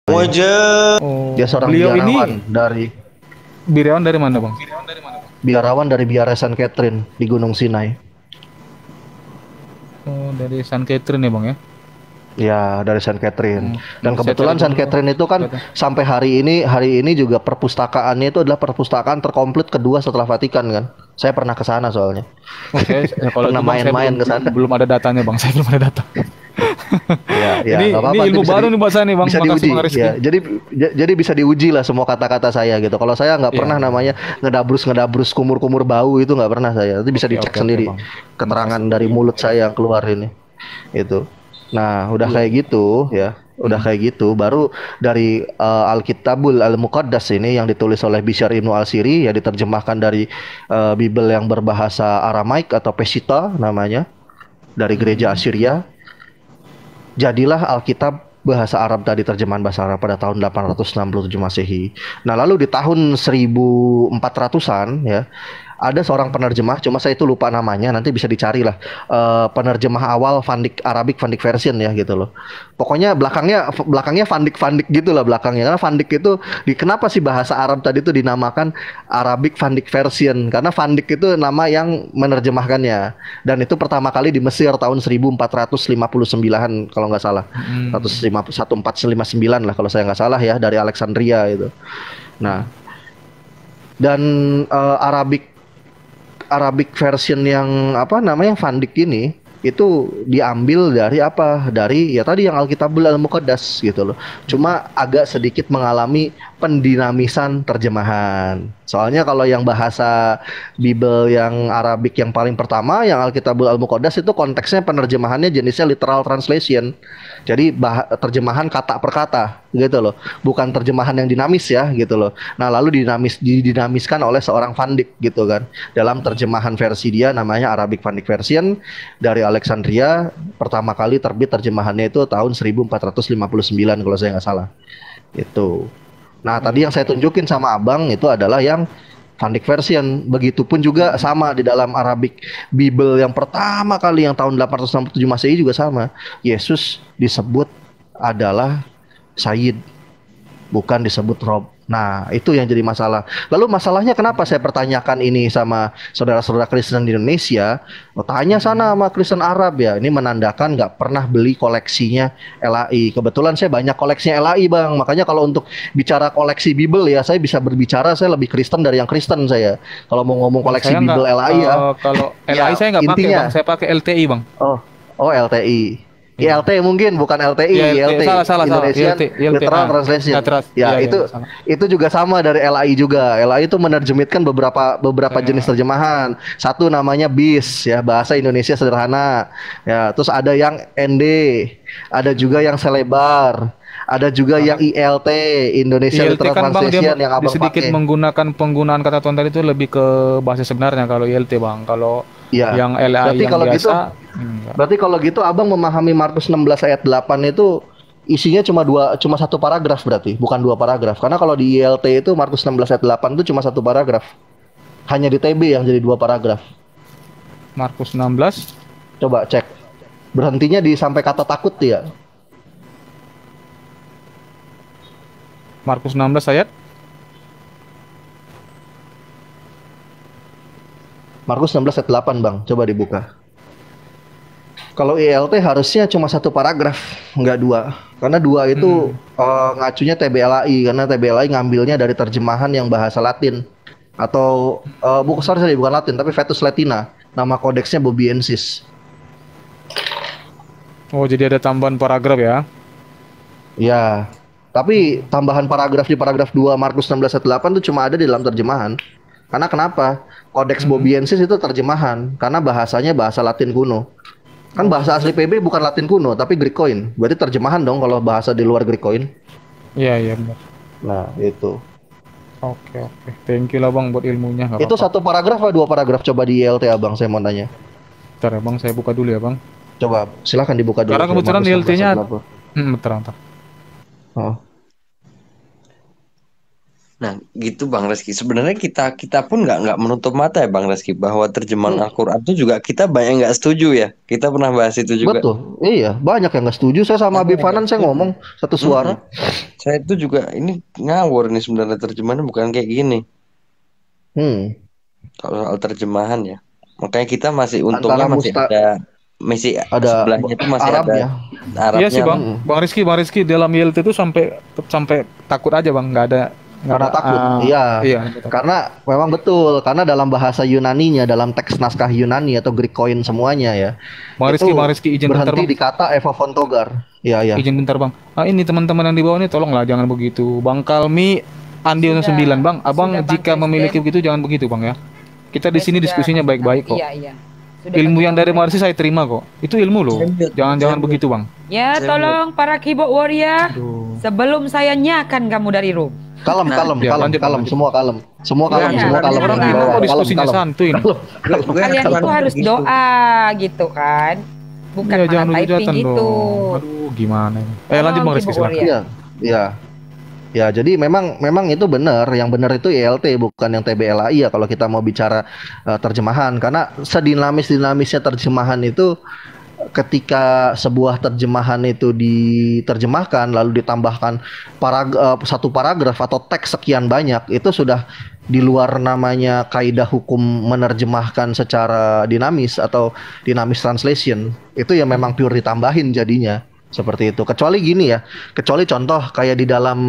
Dia seorang beliau ini biarawan dari mana, Bang? biarawan dari Biara San Catherine di Gunung Sinai. Oh, dari San Catherine ya, Bang ya? Ya, dari San Catherine. Dan Nanti saya cari kebetulan San dulu, Bang. Catherine itu kan Lihat ya. sampai hari ini juga perpustakaannya itu adalah perpustakaan terkomplit kedua setelah Vatikan kan. Saya pernah ke sana soalnya. Oh, ya kalau itu Pernah Bang saya main-main ke sana. belum ada datanya, Bang. Saya belum ada data. Ya, ya, Ini nggak ini apa-apa. Nanti ilmu baru nih buat saya nih, Bang. bisa Makasih Bang diuji. Rizky. Ya, jadi bisa diuji lah semua kata-kata saya gitu. Kalau saya nggak Iya, pernah iya, namanya iya. ngedabrus kumur-kumur bau itu nggak pernah saya. Itu bisa Oke, dicek oke, oke, sendiri Bang. keterangan Makasih. dari mulut saya yang keluar ini. Itu. Nah, udah Iya, kayak iya. gitu ya. Udah Hmm. kayak gitu, baru dari Alkitabul Al-Muqaddas ini yang ditulis oleh Bishr Ibnu Al-Siri, ya diterjemahkan dari Bible yang berbahasa Aramaik atau Peshitta namanya, dari gereja Hmm. Assyria. Jadilah Alkitab bahasa Arab tadi, terjemahan bahasa Arab pada tahun 867 Masehi. Nah, lalu di tahun 1400-an ya, ada seorang penerjemah, cuma saya itu lupa namanya, nanti bisa dicari lah. Penerjemah awal Arabic Van Dyck version ya gitu loh. Pokoknya belakangnya Van Dyck gitu lah belakangnya. Karena Van Dyck itu kenapa sih bahasa Arab tadi itu dinamakan Arabic Van Dyck version? Karena Van Dyck itu nama yang menerjemahkannya. Dan itu pertama kali di Mesir tahun 1459 kalau nggak salah. Hmm. 1459 lah kalau saya nggak salah ya, dari Alexandria itu. Nah, dan Arabic Arabic version yang apa namanya Van Dyck ini itu diambil dari apa? Dari ya tadi yang Alkitabul Al-Muqaddas gitu loh. Cuma agak sedikit mengalami pendinamisan terjemahan. Soalnya kalau yang bahasa Bible yang Arabik yang paling pertama, yang Alkitabul Al-Muqaddas itu konteksnya penerjemahannya jenisnya literal translation. Jadi terjemahan kata per kata gitu loh. Bukan terjemahan yang dinamis ya gitu loh. Nah, lalu didinamiskan oleh seorang Van Dyck gitu kan. Dalam terjemahan versi dia namanya Arabic Van Dyck version dari Alexandria, pertama kali terbit terjemahannya itu tahun 1459 kalau saya nggak salah. Itu. Nah, tadi yang saya tunjukin sama Abang itu adalah yang Van Dyck version. Begitupun juga sama di dalam Arabic Bible yang pertama kali yang tahun 867 Masehi juga sama. Yesus disebut adalah Sayyid, bukan disebut Rob. Nah, itu yang jadi masalah. Lalu masalahnya kenapa saya pertanyakan ini sama saudara-saudara Kristen di Indonesia? Oh, tanya sana sama Kristen Arab ya. Ini menandakan nggak pernah beli koleksinya LAI. Kebetulan saya banyak koleksinya LAI, Bang. Makanya kalau untuk bicara koleksi Bible ya, saya bisa berbicara, saya lebih Kristen dari yang Kristen saya. Kalau mau ngomong Oh, koleksi saya nggak, Bible LAI ya. kalau LAI Ya, saya nggak pakai, Bang. intinya. Saya pakai LTI, Bang. Oh, oh LTI. Iya. ILT mungkin bukan Iya, LTI, LT. ILT Salah. Indonesian ILT. Literal Nggak Translation. teras. Ya, Iya, itu nggak salah. juga sama dari LAI juga. LAI itu menerjemahkan beberapa jenis Saya, terjemahan. Satu namanya BIS ya, bahasa Indonesia sederhana. Ya, terus ada yang ND, ada juga yang Selebar, ada juga yang karena ILT Indonesia ILT Literal kan, Bang, dia Translation yang Abang sedikit pakai. menggunakan penggunaan kata Tuhan tadi itu lebih ke bahasa sebenarnya kalau ILT, Bang. Kalau Ya. yang LAI Berarti yang kalau gitu biasa, enggak. Berarti kalau gitu Abang memahami Markus 16 ayat 8 itu isinya cuma satu paragraf berarti, bukan dua paragraf. Karena kalau di ILT itu Markus 16 ayat 8 itu cuma satu paragraf. Hanya di TB yang jadi dua paragraf. Markus 16, Coba cek. Berhentinya di sampai kata takut ya. Markus 16 ayat. Markus 16 ayat 8, Bang. Coba dibuka. Kalau ILT harusnya cuma satu paragraf, nggak dua. Karena dua itu Hmm. ngacunya TBLAI, karena TBLAI ngambilnya dari terjemahan yang bahasa Latin. Atau, bukan Latin, tapi Vetus Latina. Nama kodeksnya Bobiensis. Oh, jadi ada tambahan paragraf ya. Ya, tapi tambahan paragraf di paragraf 2 Markus 16 ayat 8 itu cuma ada di dalam terjemahan. Karena kenapa? Kodeks Hmm. Bobiensis itu terjemahan, karena bahasanya bahasa Latin kuno. Kan bahasa asli Oh. PB bukan Latin kuno, tapi Greek Koine. Berarti terjemahan dong kalau bahasa di luar Greek Koine. Iya, iya benar. Nah, itu. Oke, oke. Thank you lah, Bang, buat ilmunya, nggak Itu apa-apa. satu paragraf atau dua paragraf? Coba di ILT Abang, saya mau nanya. Bentar ya, Bang, saya buka dulu ya, Bang. Coba, silahkan dibuka dulu. Karena Coba kebetulan Markus 16 ILT-nya, ayat 8. bentar, bentar. Oh, Nah, gitu Bang Reski. Sebenarnya kita pun nggak menutup mata ya Bang Reski bahwa terjemahan Al-Quran itu juga kita banyak nggak setuju ya. Kita pernah bahas itu juga. Betul, iya banyak yang nggak setuju. Saya sama Habib Banyak yang Fanan nggak saya setuju. ngomong satu suara. Saya itu juga ini ngawur nih sebenarnya terjemahannya bukan kayak gini. Hmm. Kalau soal terjemahan ya. Makanya kita masih untungnya Antara masih ada sebelahnya itu masih ada Arabnya. Iya sih Arabnya lah. bang, Bang Rizky dalam YLT itu sampai takut aja bang, nggak ada Karena takut, iya. iya. Karena memang betul, karena dalam bahasa Yunaninya, dalam teks naskah Yunani atau Greek koin semuanya ya, Bang Rizky izin bentar berhenti bang. di kata Eva Fontogar. Iya, iya. Izin bentar bang. Ini teman-teman yang di bawah ini tolonglah jangan begitu. Bang Kalmi, Andi 9 bang. Abang sudah, Bang jika memiliki Presiden. begitu jangan begitu bang ya. Kita di sini Sudah, diskusinya Bang. baik-baik kok. Iya. Sudah, Ilmu Bang. yang dari Marsi saya terima kok. Itu ilmu loh. Jangan begitu bang. Ya, tolong para keyboard warrior. Aduh. Sebelum saya nyakan kamu dari room. Kalem, lanjut. semua kalem. Semua kalem, Iya, semua kalem. Orang Di enak bawah. kok Kalem, diskusinya kalem. santuy nih. Kalian itu harus doa gitu kan. Bukan Iya, malah jangan typing hujatan gitu. dong. Aduh, gimana ini? Lanjut bang Rizky Keyboard silakan. warrior. Iya, iya. Ya, jadi memang itu benar. Yang benar itu ILT bukan yang TBLAI ya kalau kita mau bicara terjemahan. Karena sedinamis-dinamisnya terjemahan itu ketika sebuah terjemahan itu diterjemahkan lalu ditambahkan satu paragraf atau teks sekian banyak, itu sudah di luar namanya kaidah hukum menerjemahkan secara dinamis atau dinamis translation. Itu ya memang pure ditambahin jadinya. Seperti itu. Kecuali gini ya. Kecuali contoh kayak di dalam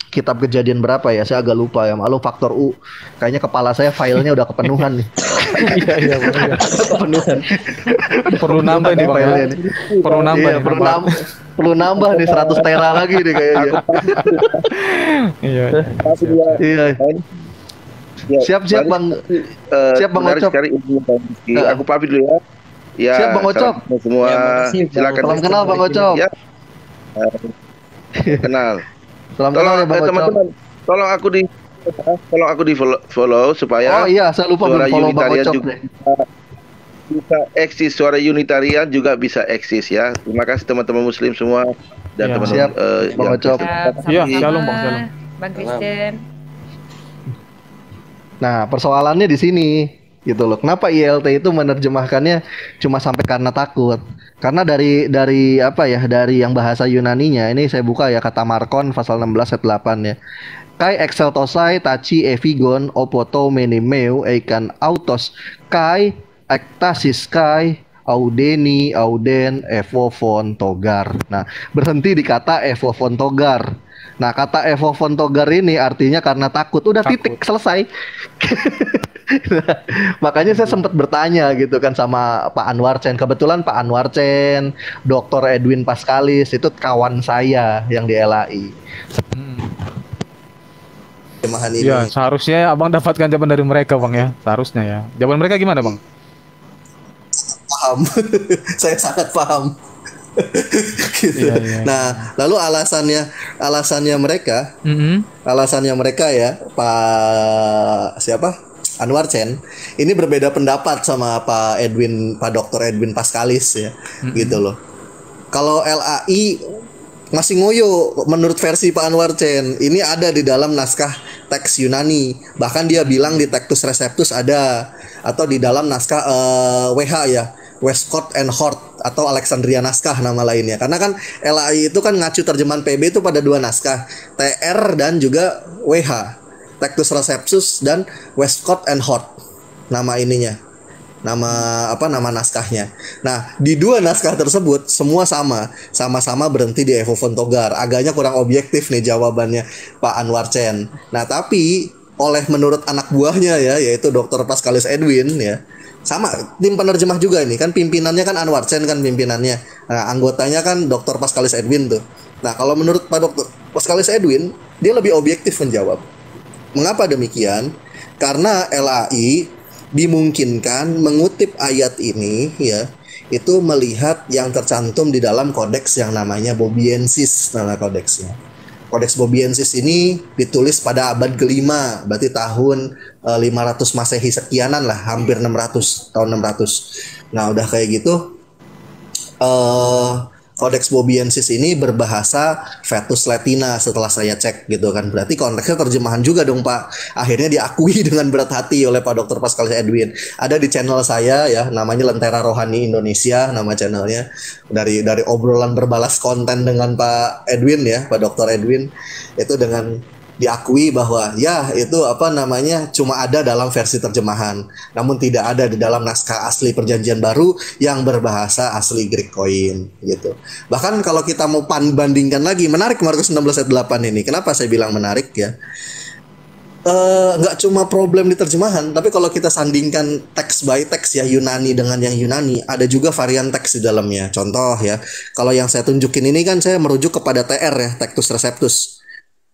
kitab Kejadian berapa ya? Saya agak lupa ya. Malu faktor U. Kayaknya kepala saya filenya udah kepenuhan nih. Iya. Kepenuhan. Perlu nambah nih bang. Filenya nih. Perlu nambah Iya, nih. perlu nambah nih 100 tera lagi nih kayaknya. Iya. Iya. Siap Bang. Siap Bang menarik Ocok. sekali ilmu Bang Rizky. Aku pamit dulu ya. Ya, Siap, Bang Ocok. salam semua. Ya, makasih, Bang. Silakan. Salam kenal Bang Ocok. Ya. Kenal. Salam kenal ya Bang Ocok. Teman-teman, tolong aku di follow supaya Oh iya, saya lupa belum suara follow Bang Unitarian Ocok juga deh. bisa eksis, suara Unitarian juga bisa eksis ya. Terima kasih teman-teman Muslim semua dan Ya, teman-teman siap, Bang Ocok. Iya, Sama-sama. shalom, Bang, shalom. Bang Kristen. Nah, persoalannya di sini gitu loh. Kenapa ILT itu menerjemahkannya cuma sampai karena takut? Karena dari apa ya? Dari yang bahasa Yunaninya ini saya buka ya kata Markon pasal 16 ayat 8 ya. Kai exceltosai tachi evigon opoto menemeu eikan autos kai ektasis kai audeni auden evovon togar. Nah, berhenti di kata evovon togar. Nah, kata evovon togar ini artinya karena takut. Udah titik selesai. Makanya saya sempat bertanya gitu kan sama Pak Anwar Chen. Kebetulan Pak Anwar Chen, Dr. Edwin Paskalis itu kawan saya yang di LAI. Terjemahan ini. Ya, seharusnya abang dapatkan jawaban dari mereka bang ya. Seharusnya ya. Jawaban mereka gimana bang? Paham. Saya sangat paham. Gitu. Iya. Nah, lalu alasannya mereka ya Pak siapa? Anwar Chen ini berbeda pendapat sama Pak Dr. Edwin Paskalis ya. Gitu loh. Kalau LAI masih ngoyo menurut versi Pak Anwar Chen. Ini ada di dalam naskah teks Yunani. Bahkan dia bilang di Textus Receptus ada, atau di dalam naskah WH ya, Westcott and Hort atau Alexandria naskah nama lainnya. Karena kan LAI itu kan ngacu terjemahan PB itu pada dua naskah, TR dan juga WH, Textus Receptus dan Westcott and Hort nama ininya. Nama naskahnya. Nah, di dua naskah tersebut semua sama-sama berhenti di Evo von Togar. Agaknya kurang objektif nih jawabannya Pak Anwar Chen. Nah, tapi menurut anak buahnya ya, yaitu Dr. Paskalis Edwin ya, sama tim penerjemah juga ini kan, pimpinannya kan Anwar Chen kan pimpinannya. Nah, anggotanya kan Dr. Paskalis Edwin tuh. Nah, kalau menurut Pak Dr. Paskalis Edwin, dia lebih objektif menjawab. Mengapa demikian? Karena LAI dimungkinkan mengutip ayat ini ya, itu melihat yang tercantum di dalam kodeks yang namanya Bobiensis, nama kodeksnya. Kodeks Bobiensis ini ditulis pada abad ke-5, berarti tahun 500 Masehi sekianan lah, hampir 600, tahun 600. Nah, udah kayak gitu Codex Bobiensis ini berbahasa Vetus Latina setelah saya cek gitu kan. Berarti konteksnya terjemahan juga dong Pak. Akhirnya diakui dengan berat hati oleh Pak Dr. Pascal Edwin. Ada di channel saya ya, namanya Lentera Rohani Indonesia nama channelnya. Dari obrolan berbalas konten dengan Pak Edwin ya, Pak Dr. Edwin, itu dengan diakui bahwa ya itu apa namanya cuma ada dalam versi terjemahan, namun tidak ada di dalam naskah asli Perjanjian Baru yang berbahasa asli Greek Koine gitu. Bahkan kalau kita mau bandingkan lagi, menarik Markus 16 ayat 8 ini. Kenapa saya bilang menarik ya? Nggak cuma problem di terjemahan, tapi kalau kita sandingkan teks by teks ya Yunani dengan yang Yunani, ada juga varian teks di dalamnya. Contoh ya, kalau yang saya tunjukin ini kan saya merujuk kepada TR ya, Textus Receptus.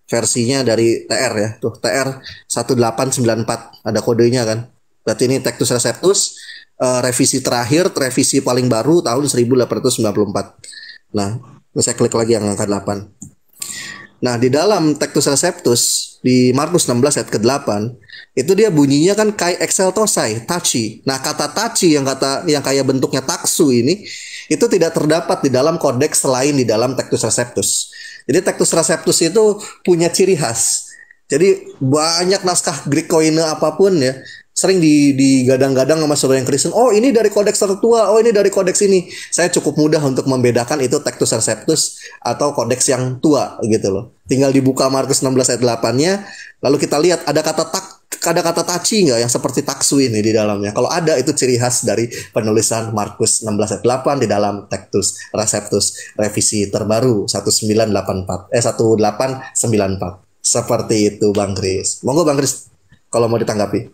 Versinya dari TR ya, tuh TR 1894 ada kodenya kan. Berarti ini Textus Receptus revisi terakhir, revisi paling baru tahun 1894. Nah, saya klik lagi yang angka 8. Nah, di dalam Textus Receptus di Markus 16 ayat ke-8 itu dia bunyinya kan kai exceltosai, tachi. Nah, kata tachi yang kayak bentuknya taksu ini itu tidak terdapat di dalam kodeks selain di dalam Textus Receptus. Jadi Textus Receptus itu punya ciri khas. Jadi banyak naskah Greek Koine apapun ya sering digadang-gadang sama saudara yang Kristen. Oh ini dari kodeks tertua, oh ini dari kodeks ini. Saya cukup mudah untuk membedakan itu Textus Receptus atau kodeks yang tua gitu loh. Tinggal dibuka Markus 16 ayat 8-nya, lalu kita lihat ada kata taci nggak yang seperti taksu ini di dalamnya. Kalau ada itu ciri khas dari penulisan Markus 16 ayat 8 di dalam Textus Receptus revisi terbaru 1894. Seperti itu Bang Kris. Monggo Bang Kris kalau mau ditanggapi.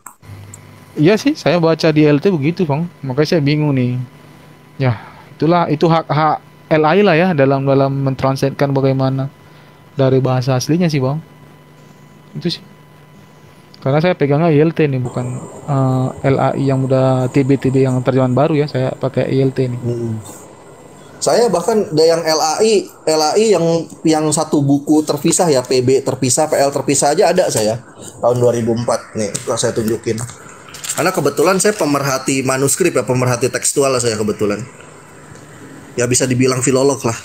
Iya sih, saya baca di LT begitu, Bang. Makanya saya bingung nih. Ya, itu hak LAI lah ya dalam mentranslatekan bagaimana dari bahasa aslinya sih, Bang. Itu sih. Karena saya pegangnya ILT nih, bukan LAI yang udah TB yang terjemahan baru ya. Saya pakai ILT nih. Saya bahkan ada yang LAI yang satu buku terpisah ya, PB terpisah, PL terpisah aja ada saya tahun 2004 nih. Kalau saya tunjukin. Karena kebetulan saya pemerhati manuskrip ya, pemerhati tekstual lah saya kebetulan. Ya bisa dibilang filolog lah.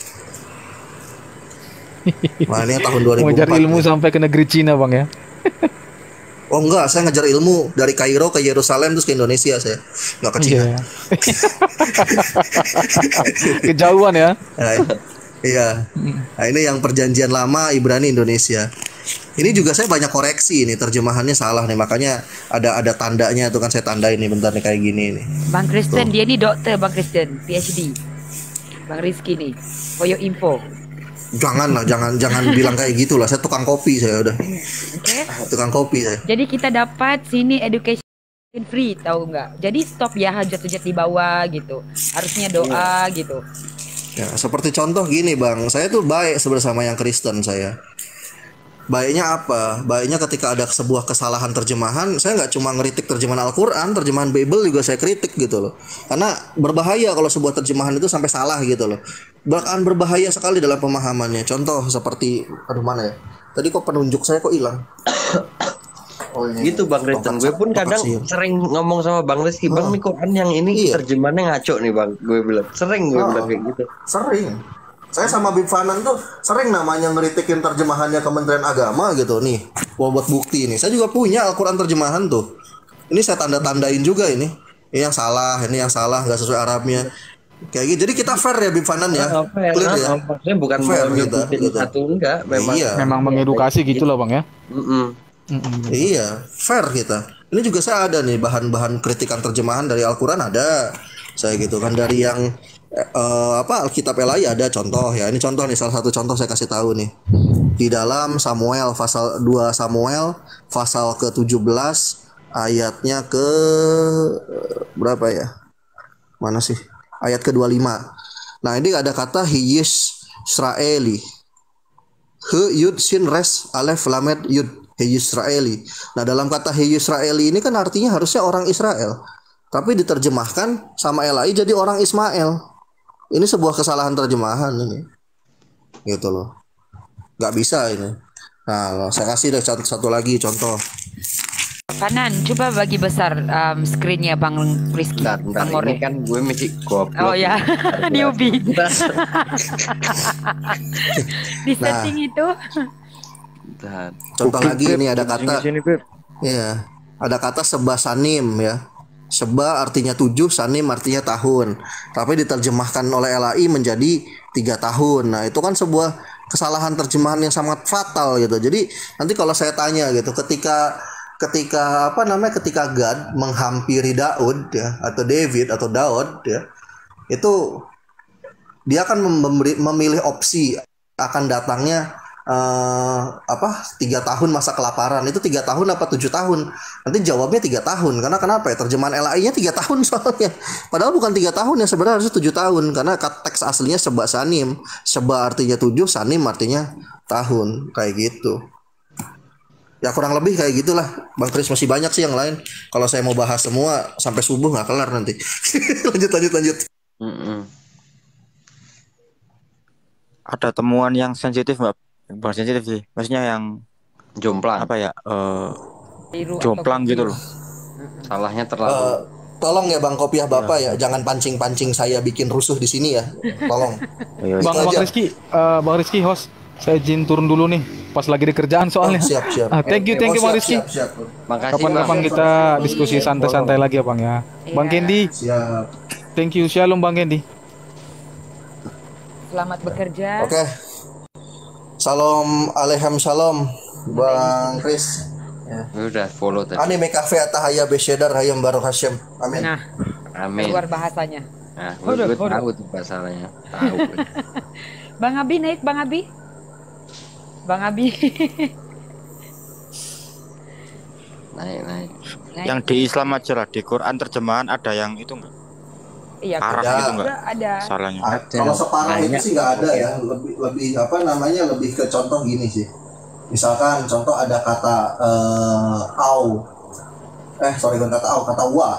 Nah, ini tahun 2004. Mengejar ilmu sampai ke negeri Cina, Bang ya. Oh enggak, saya ngejar ilmu dari Kairo ke Yerusalem terus ke Indonesia saya. Enggak ke Cina. Iya. Kejauhan ya. Iya. Nah, ini yang perjanjian lama Ibrani Indonesia. Ini juga saya banyak koreksi ini, terjemahannya salah nih, makanya ada tandanya tuh kan saya tandain nih bentar nih kayak gini nih. Bang Kristen, dia nih dokter Bang Kristen, PhD. Bang Rizky nih, for your info. Jangan bilang kayak gitu lah. Saya tukang kopi saya udah. Okay. Tukang kopi saya. Jadi kita dapat sini education free, tahu nggak? Jadi stop ya hajat-hajat di bawah gitu. Harusnya doa gitu. Ya, seperti contoh gini Bang, saya tuh baik bersama yang Kristen saya. Baiknya apa? Baiknya ketika ada sebuah kesalahan terjemahan, saya nggak cuma ngeritik terjemahan Al-Quran, terjemahan Bible juga saya kritik gitu loh. Karena berbahaya kalau sebuah terjemahan itu sampai salah gitu loh. Bahkan berbahaya sekali dalam pemahamannya. Contoh seperti, aduh mana ya? Tadi kok penunjuk saya kok hilang? Oh, ini gitu Bang Kristen. Gue pun kadang sering ngomong sama Bang Rizky, Bang nih Quran yang ini terjemahannya ngaco nih Bang. Gue bilang sering bilang kayak gitu. Sering. Saya sama Bib Fanan tuh sering namanya ngeritikin terjemahannya Kementerian Agama gitu nih. Buat bukti ini. Saya juga punya Al-Quran terjemahan tuh. Ini saya tanda-tandain juga ini. Ini yang salah, nggak sesuai Arabnya. Kayak gitu. Jadi kita fair ya Bib Fanan ya. Clear ya. Maksudnya bukan fair gitu. Satu enggak, memang mengedukasi gitu loh Bang ya. Iya, fair kita. Ini juga saya ada nih bahan-bahan kritikan terjemahan dari Al-Quran ada. Saya gitu kan dari yang Alkitab LAI ada contoh ya. Ini contoh nih, salah satu contoh saya kasih tahu nih. Di dalam Samuel pasal 2 Samuel pasal ke-17 ayatnya ke berapa ya? Mana sih? Ayat ke-25. Nah, ini ada kata Hiyis Israeli. He yud sin res alef lamet yud Heyisraeli. Nah, dalam kata Heyisraeli ini kan artinya harusnya orang Israel. Tapi diterjemahkan sama LAI jadi orang Ismail. Ini sebuah kesalahan terjemahan ini. Gitu loh. Nggak bisa ini. Nah, saya kasih deh satu lagi contoh. Kanan, coba bagi besar screen-nya Bang Rizky. Bentar, Bang More. ini kan gue masih goblok. Oh ya, newbie. Bentar. Di setting itu. Bentar. Contoh lagi ini ada kata Sini, Beb. ya, ada kata seba sanim ya. Seba artinya 7, sanim artinya tahun. Tapi diterjemahkan oleh LAI menjadi 3 tahun. Nah, itu kan sebuah kesalahan terjemahan yang sangat fatal gitu. Jadi nanti kalau saya tanya gitu, ketika God menghampiri Daud ya, atau David atau Daud ya, itu dia akan memilih opsi akan datangnya 3 tahun masa kelaparan. Itu 3 tahun apa 7 tahun? Nanti jawabnya 3 tahun. Karena kenapa ya? Terjemahan LAI-nya 3 tahun soalnya. Padahal bukan 3 tahun ya, sebenarnya harusnya 7 tahun. Karena teks aslinya seba sanim. Seba artinya 7, sanim artinya tahun. Kayak gitu. Ya kurang lebih kayak gitulah. Bang Kris, masih banyak sih yang lain. Kalau saya mau bahas semua sampai subuh nggak kelar nanti. lanjut. Ada temuan yang sensitif nggak? Bukan sensitif sih, maksudnya yang Jomplang. apa ya? Biru Jomplang atau gitu loh. Salahnya terlalu. Tolong ya Bang Kopiah Bapak ya, jangan pancing-pancing saya bikin rusuh di sini ya. Tolong. Iya, Bang aja. Bang Rizky host, saya izin turun dulu nih, pas lagi di kerjaan soalnya. Siap. Thank you Bang Rizky. Siap. Makasih, Kapan-kapan Bang. kita diskusi santai-santai lagi ya Bang ya. Bang Iya. Kendi, Siap. thank you. Shalom Bang Kendi. Selamat bekerja. Oke. Salam alaikum salam Bang Kris. Ya. Udah follow tadi. Anime Cafe Atahaya Besyedar Hayam Baruch Hashem. Amin. Nah, Amin. keluar bahasanya. Nah, gue tahu tuh masalahnya. Tahu. Bang Abi naik, Bang Abi. Bang Abi. naik. Yang di Islam aja lah, di Quran terjemahan ada yang itu nggak? Iya, Araf ada. gitu nggak? ada. Salahnya. Kalau separah itu Banyak. sih nggak ada ya. Lebih apa namanya, lebih ke contoh gini sih. Misalkan contoh ada kata au. Bukan kata au, kata wa.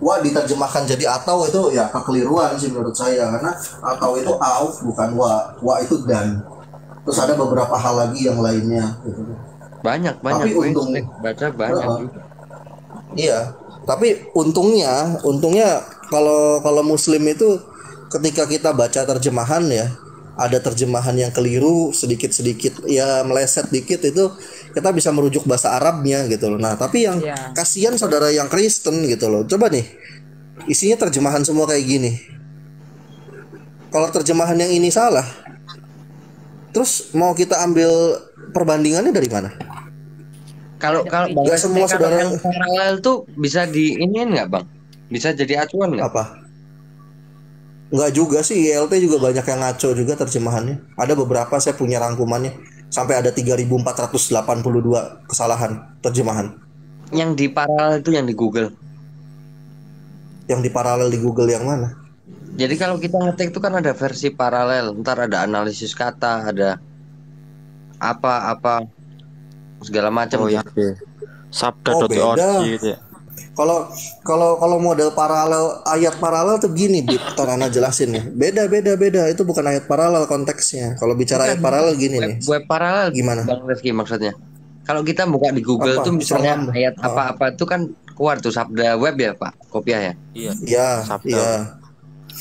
Wa diterjemahkan jadi atau, itu ya kekeliruan sih menurut saya, karena atau itu au bukan wa. Wa itu dan. Terus ada beberapa hal lagi yang lainnya gitu. Banyak. Tapi Gue untung- sering baca banyak Heeh. juga. Iya, tapi untungnya kalau Muslim itu ketika kita baca terjemahan ya, ada terjemahan yang keliru sedikit ya, meleset dikit, itu kita bisa merujuk bahasa Arabnya gitu loh. Nah, tapi yang Iya. kasihan saudara yang Kristen gitu loh. Coba nih, isinya terjemahan semua kayak gini. Kalau terjemahan yang ini salah, terus mau kita ambil perbandingannya dari mana? Kalau Nggak semua saudara- yang paralel tuh bisa diinin nggak, Bang? Bisa jadi acuan nggak? Apa? Enggak juga sih, ILT juga banyak yang ngaco juga terjemahannya. Ada beberapa saya punya rangkumannya. Sampai ada 3.482 kesalahan terjemahan. Yang di paralel itu yang di Google. Yang di paralel di Google yang mana? Jadi kalau kita ngetik itu kan ada versi paralel, ntar ada analisis kata, ada apa segala macam. Oh yang di sabda.org beda. gitu ya. Kalau model paralel, ayat paralel tuh gini, Bib. Torana jelasin ya. Beda. Itu bukan ayat paralel konteksnya. Kalau bicara ayat paralel gini nih. Web paralel Gimana? Bang Reski maksudnya. Kalau kita buka di Google Apa? tuh misalnya Serem. ayat Oh. apa-apa itu kan keluar tuh sabda web ya, Pak Kopiah ya. Iya. Iya, Sabda. iya.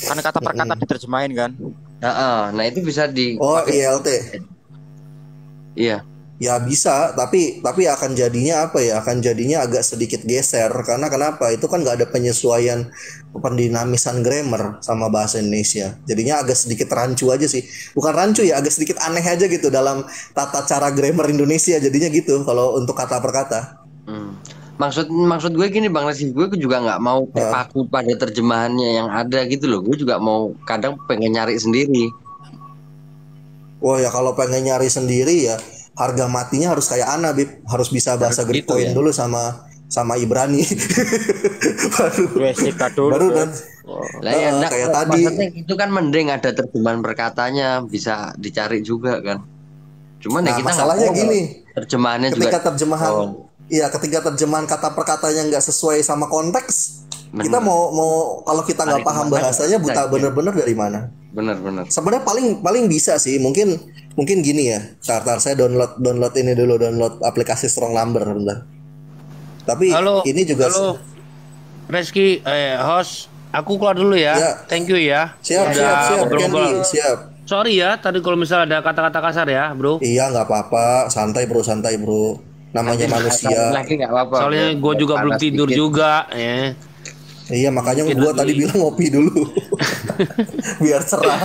Kan kata per kata diterjemahin kan. Nah itu bisa di Oh, ILT. Iya. Ya bisa, tapi akan jadinya apa ya? Akan jadinya agak sedikit geser, karena kenapa? Itu kan nggak ada penyesuaian pendinamisan grammar sama bahasa Indonesia. Jadinya agak sedikit rancu aja sih. Bukan rancu ya, agak sedikit aneh aja gitu dalam tata cara grammar Indonesia. Jadinya gitu kalau untuk kata per kata. Maksud gue gini Bang Reski, gue juga nggak mau terpaku pada terjemahannya yang ada gitu loh. Gue juga mau kadang pengen nyari sendiri. Wah ya, kalau pengen nyari sendiri ya harga matinya harus kayak Ana, Bib. Harus bisa bahasa Greek gitu Koin ya? dulu sama Ibrani. baru dan Lah ya, kayak tadi. maksudnya itu kan mending ada terjemahan perkatanya, bisa dicari juga kan. Cuman ya Nah, kita nggak masalahnya tahu gini, terjemahannya ketika juga. terjemahan iya, ketika terjemahan kata per katanya nggak sesuai sama konteks, kita mau kalau kita nggak Tarik paham kemana bahasanya, nggak buta bisa, bener-bener dari mana? Bener. Sebenarnya paling bisa sih, mungkin gini ya. Tar saya download ini dulu, download aplikasi Strong Number bentar. Tapi Halo, ini juga halo, Reski, host, aku keluar dulu ya. Ya. Thank you ya. siap Udah Candy, ngobrol-ngobrol. siap. Sorry ya, tadi kalau misalnya ada kata-kata kasar ya, bro. Iya nggak apa-apa, santai bro. Namanya Nanti manusia. lagi nggak apa-apa. Soalnya gue juga belum panas tidur dikit. juga, ya. Iya makanya Mungkin gua lagi- tadi bilang ngopi dulu, biar cerah.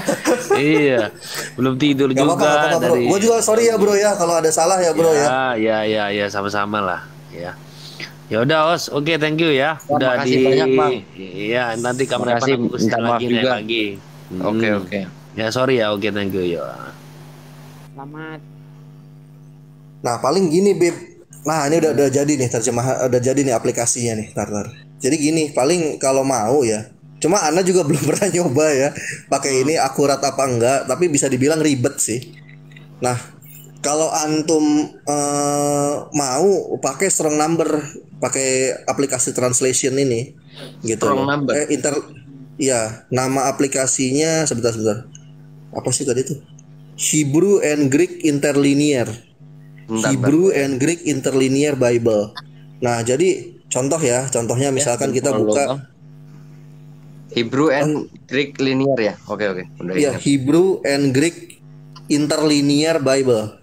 Iya, belum tidur Gak juga apa-apa bro. dari. Gue juga sorry ya bro ya kalau ada salah ya bro ya. Ya, sama-sama lah, ya. Ya udah, host, oke, thank you ya. Wah, Udah makasih banyak, Bang. Iya, nanti kapan-kapan Makasih, aku minta maaf lagi, juga. lagi. Oke. Ya sorry ya, oke, thank you ya. Selamat. Nah paling gini Bib. Nah ini udah jadi nih terjemahan, udah jadi nih aplikasinya nih. Tar. Jadi gini paling kalau mau ya. Cuma Ana juga belum pernah nyoba ya pakai ini akurat apa enggak. Tapi bisa dibilang ribet sih. Nah kalau antum mau pakai strong number, pakai aplikasi translation ini, gitu. Strong number. Ya nama aplikasinya sebentar. Apa sih tadi tuh? Hebrew and Greek Interlinear. Hebrew and Greek Interlinear Bible. Nah, jadi contohnya misalkan kita buka Hebrew and Greek linear ya. Oke. Udah ya ingat. Hebrew and Greek Interlinear Bible.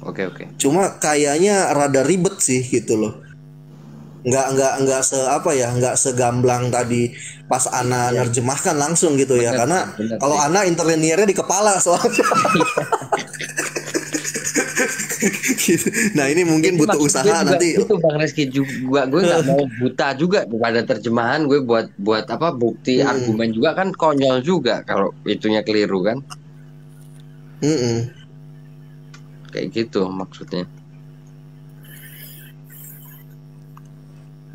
Oke. Cuma kayaknya rada ribet sih gitu loh. Nggak segamblang tadi pas Ana nerjemahkan langsung gitu ya. Karena bener, kalau Ana interlinearnya di kepala soalnya. Gitu. Nah ini mungkin Jadi butuh maksud usaha gue juga nanti. Itu Bang Reski juga gue nggak mau buta juga pada terjemahan gue buat apa bukti argumen juga kan konyol juga kalau itunya keliru kan. Kayak gitu maksudnya.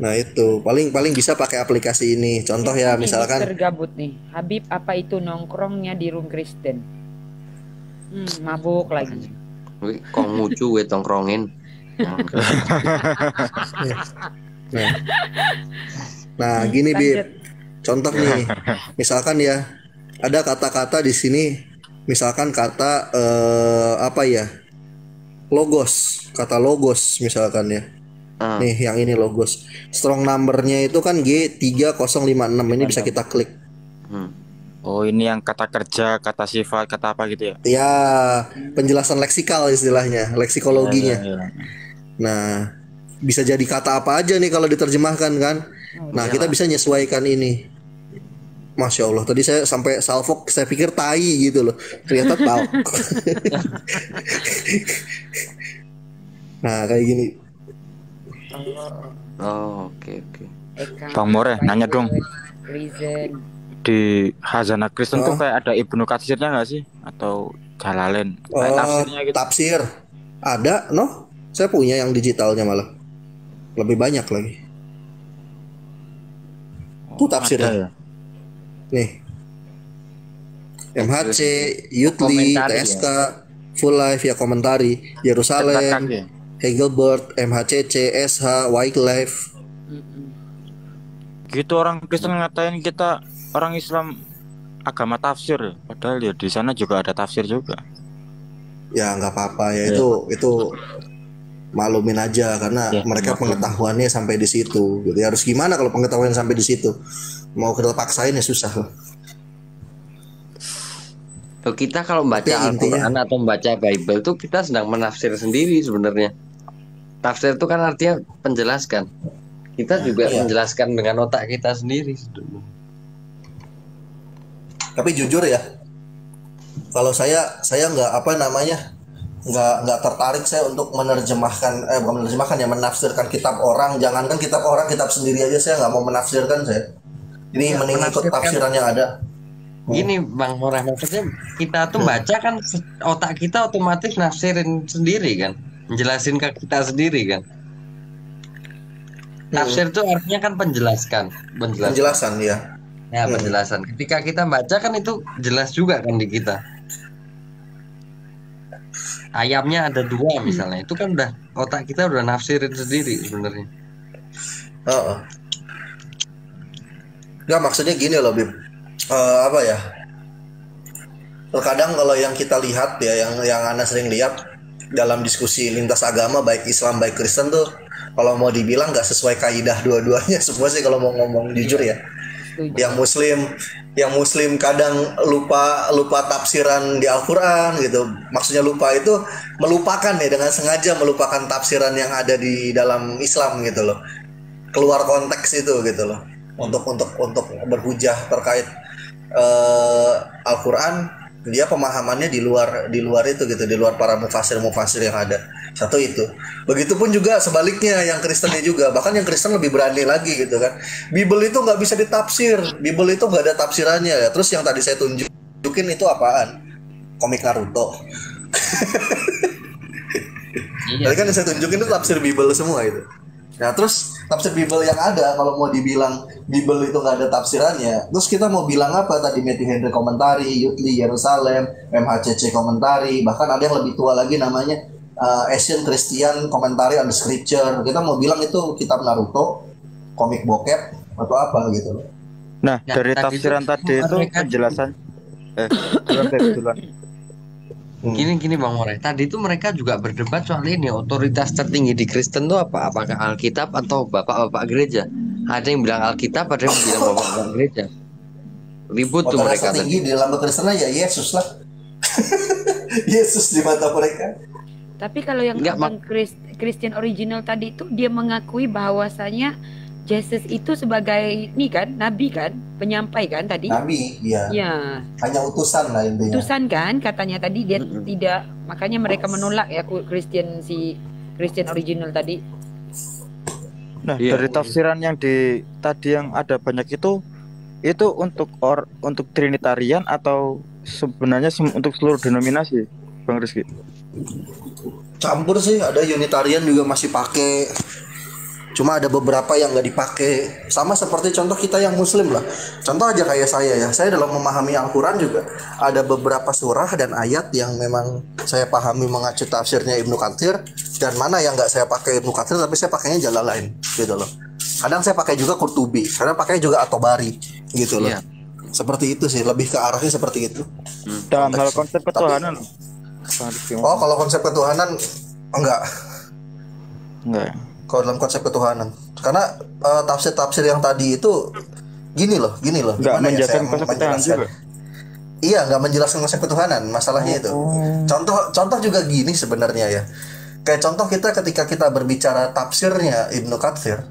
Nah itu paling bisa pakai aplikasi ini. Contoh ya Ini misalkan Mister Gabut nih. Habib apa itu nongkrongnya di room Kristen? Mabuk lagi. Gue kok ngucu gue tongkrongin. Nah gini Bib. Lanjut. Contoh nih. Misalkan ya ada kata-kata di sini. Misalkan kata apa ya? Logos, kata logos misalkan ya. Nih yang ini logos. Strong numbernya itu kan G3056. Ini bisa kita klik. Oh ini yang kata kerja, kata sifat, kata apa gitu ya? Ya penjelasan leksikal istilahnya, leksikologinya. Ya. Nah bisa jadi kata apa aja nih kalau diterjemahkan kan. Nah kita bisa menyesuaikan ini. Masya Allah, tadi saya sampai salfok, saya pikir tai gitu loh. Ternyata talk. Nah kayak gini. Oke. Bang More, nanya dong. Reason. Di Hazanah Kristen tuh kayak ada Ibnu Katsirnya nggak sih? Atau Jalalain? Kayak tafsirnya gitu. Tafsir ada, saya punya yang digitalnya malah lebih banyak lagi. Tuh tafsirnya. Ya? Nih, MHC, Yutli, TSK, Full Life ya komentari, Yerusalem, Hegelbert, MHCC, SH, Wycliffe. Gitu orang Kristen ngatain kita orang Islam agama tafsir, padahal ya di sana juga ada tafsir juga. Ya nggak apa-apa ya, itu maklumin aja karena mereka pengetahuannya sampai di situ. Gitu. Harus gimana kalau pengetahuannya sampai di situ? Mau kita paksain ya susah loh. Kita kalau membaca Al-Quran atau membaca Bible tuh kita sedang menafsir sendiri sebenarnya. Tafsir itu kan artinya penjelaskan. Kita juga menjelaskan dengan otak kita sendiri. Tapi jujur ya, kalau saya nggak nggak tertarik saya untuk menerjemahkan, bukan menerjemahkan ya, menafsirkan kitab orang. Jangankan kitab orang, kitab sendiri aja saya nggak mau menafsirkan saya. Ini mending ikut tafsiran yang ada. Gini Bang Morah, maksudnya kita tuh baca kan otak kita otomatis nafsirin sendiri kan, menjelasin ke kita sendiri kan. Tafsir itu artinya kan penjelasan ya. Ya penjelasan. Ketika kita baca kan itu jelas juga kan di kita. Ayamnya ada 2 misalnya, itu kan udah otak kita udah nafsirin sendiri sebenarnya. Nggak, maksudnya gini loh Bib. Apa ya? Terkadang kalau yang kita lihat ya, yang Anda sering lihat, dalam diskusi lintas agama baik Islam baik Kristen tuh kalau mau dibilang nggak sesuai kaidah dua-duanya semua sih kalau mau ngomong jujur ya. Yang muslim kadang lupa tafsiran di Al-Qur'an gitu. Maksudnya lupa itu melupakan ya, dengan sengaja melupakan tafsiran yang ada di dalam Islam gitu loh. Keluar konteks itu gitu loh. Untuk berhujah terkait Al-Qur'an, dia pemahamannya di luar itu gitu, di luar para mufasir yang ada. Satu itu. Begitupun juga sebaliknya yang Kristennya juga, bahkan yang Kristen lebih berani lagi gitu kan. Bible itu nggak bisa ditafsir, Bible itu nggak ada tafsirannya ya. Terus yang tadi saya tunjukin itu apaan? Komik Naruto. Tadi kan yang saya tunjukin itu tafsir Bible semua itu. Nah terus tafsir Bible yang ada, kalau mau dibilang Bible itu nggak ada tafsirannya, terus kita mau bilang apa tadi? Matthew Henry komentari, Yudli Yerusalem, MHCC komentari, bahkan ada yang lebih tua lagi namanya Asian Christian Commentary on the Scripture. Kita mau bilang itu kitab Naruto, komik bokep atau apa gitu. Nah ya, dari tafsiran tadi itu penjelasan Gini Bang More, tadi itu mereka juga berdebat soal ini, otoritas tertinggi di Kristen itu apa? Apakah Alkitab atau bapak-bapak gereja? Ada yang bilang Alkitab, ada yang bilang bapak-bapak gereja. Ribut tuh mereka. Otoritas tertinggi di dalam Kristen ya Yesus lah. Yesus di mata mereka. Tapi kalau yang Christian original tadi itu dia mengakui bahwasanya Yesus itu sebagai ini kan, nabi kan, penyampai kan tadi? Nabi, iya. Ya. Hanya utusan lah intinya. Utusan kan katanya tadi dia tidak, makanya mereka menolak ya Christian original tadi. Nah, dari tafsiran yang tadi yang ada banyak itu untuk Trinitarian atau sebenarnya untuk seluruh denominasi, Bang Rizky? Campur sih, ada Unitarian juga masih pakai. Cuma ada beberapa yang nggak dipakai. Sama seperti contoh kita yang Muslim lah. Contoh aja kayak saya ya. Saya dalam memahami Al-Quran juga ada beberapa surah dan ayat yang memang saya pahami mengacu tafsirnya Ibnu Katsir, dan mana yang nggak saya pakai Ibnu Katsir tapi saya pakainya Jalalain gitu loh. Kadang saya pakai juga Qurtubi, kadang pakai juga At-Tabari gitu loh. Iya. Seperti itu sih, lebih ke arahnya seperti itu. Dalam hal konsep ketuhanan. Oh, kalau konsep ketuhanan enggak. Kalau dalam konsep ketuhanan, karena tafsir yang tadi itu gini loh, nggak menjelaskan konsep ketuhanan juga. Iya, nggak menjelaskan konsep ketuhanan, masalahnya itu. Contoh juga gini sebenarnya ya. Kayak contoh ketika kita berbicara tafsirnya Ibnu Katsir,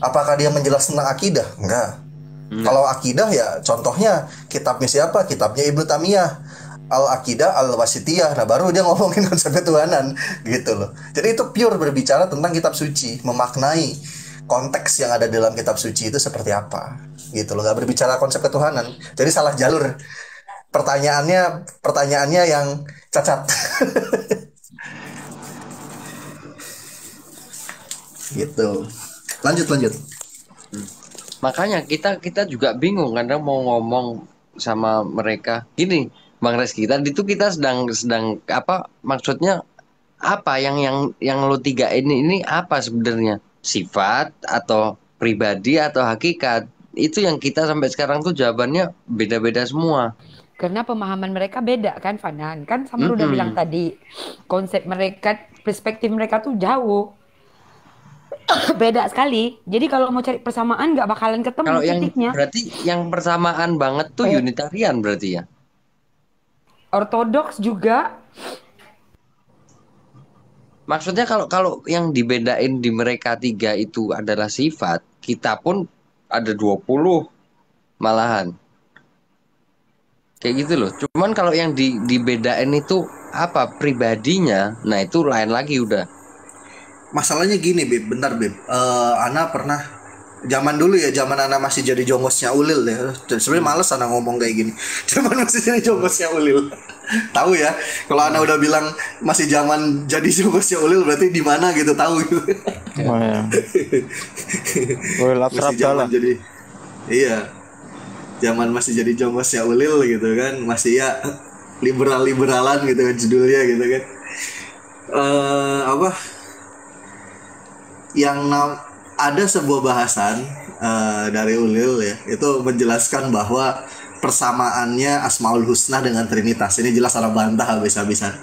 apakah dia menjelaskan tentang akidah? Enggak. Kalau akidah ya contohnya kitabnya siapa? Kitabnya Ibnu Taimiyah. Al-Aqidah Al-Wasitiyah. Nah baru dia ngomongin konsep ketuhanan gitu loh. Jadi itu pure berbicara tentang kitab suci, memaknai konteks yang ada dalam kitab suci itu seperti apa gitu loh. Gak berbicara konsep ketuhanan. Jadi salah jalur. Pertanyaannya yang cacat. Gitu. Lanjut. Makanya kita juga bingung kadang mau ngomong sama mereka. Gini Bang Reski, tadi itu kita sedang apa maksudnya apa yang lo tiga ini apa sebenarnya, sifat atau pribadi atau hakikat? Itu yang kita sampai sekarang tuh jawabannya beda-beda semua. Karena pemahaman mereka beda kan, Fanan. Kan sama udah bilang tadi, konsep mereka, perspektif mereka tuh jauh. Beda sekali. Jadi kalau mau cari persamaan nggak bakalan ketemu kalau titiknya. Berarti yang persamaan banget tuh Unitarian berarti ya? Ortodoks juga. Maksudnya kalau yang dibedain di mereka tiga itu adalah sifat, kita pun ada 20 malahan. Kayak gitu loh. Cuman kalau yang dibedain itu apa pribadinya, nah itu lain lagi udah. Masalahnya gini, Beb, bentar Beb. Ana pernah zaman dulu ya, zaman Ana masih jadi jongosnya Ulil ya. Dan sebenarnya males Ana ngomong kayak gini. Zaman masih jadi jongosnya Ulil. Tahu ya, kalau Ana udah bilang masih zaman jadi jongosnya Ulil berarti di mana gitu, tahu gitu. Oh ya. Masih zaman jadi, iya. Zaman masih jadi jongosnya Ulil gitu kan, masih ya liberal-liberalan gitu kan judulnya gitu kan. Ada sebuah bahasan dari Ulil ya, itu menjelaskan bahwa persamaannya Asmaul Husna dengan Trinitas. Ini jelas orang bantah habis-habisan.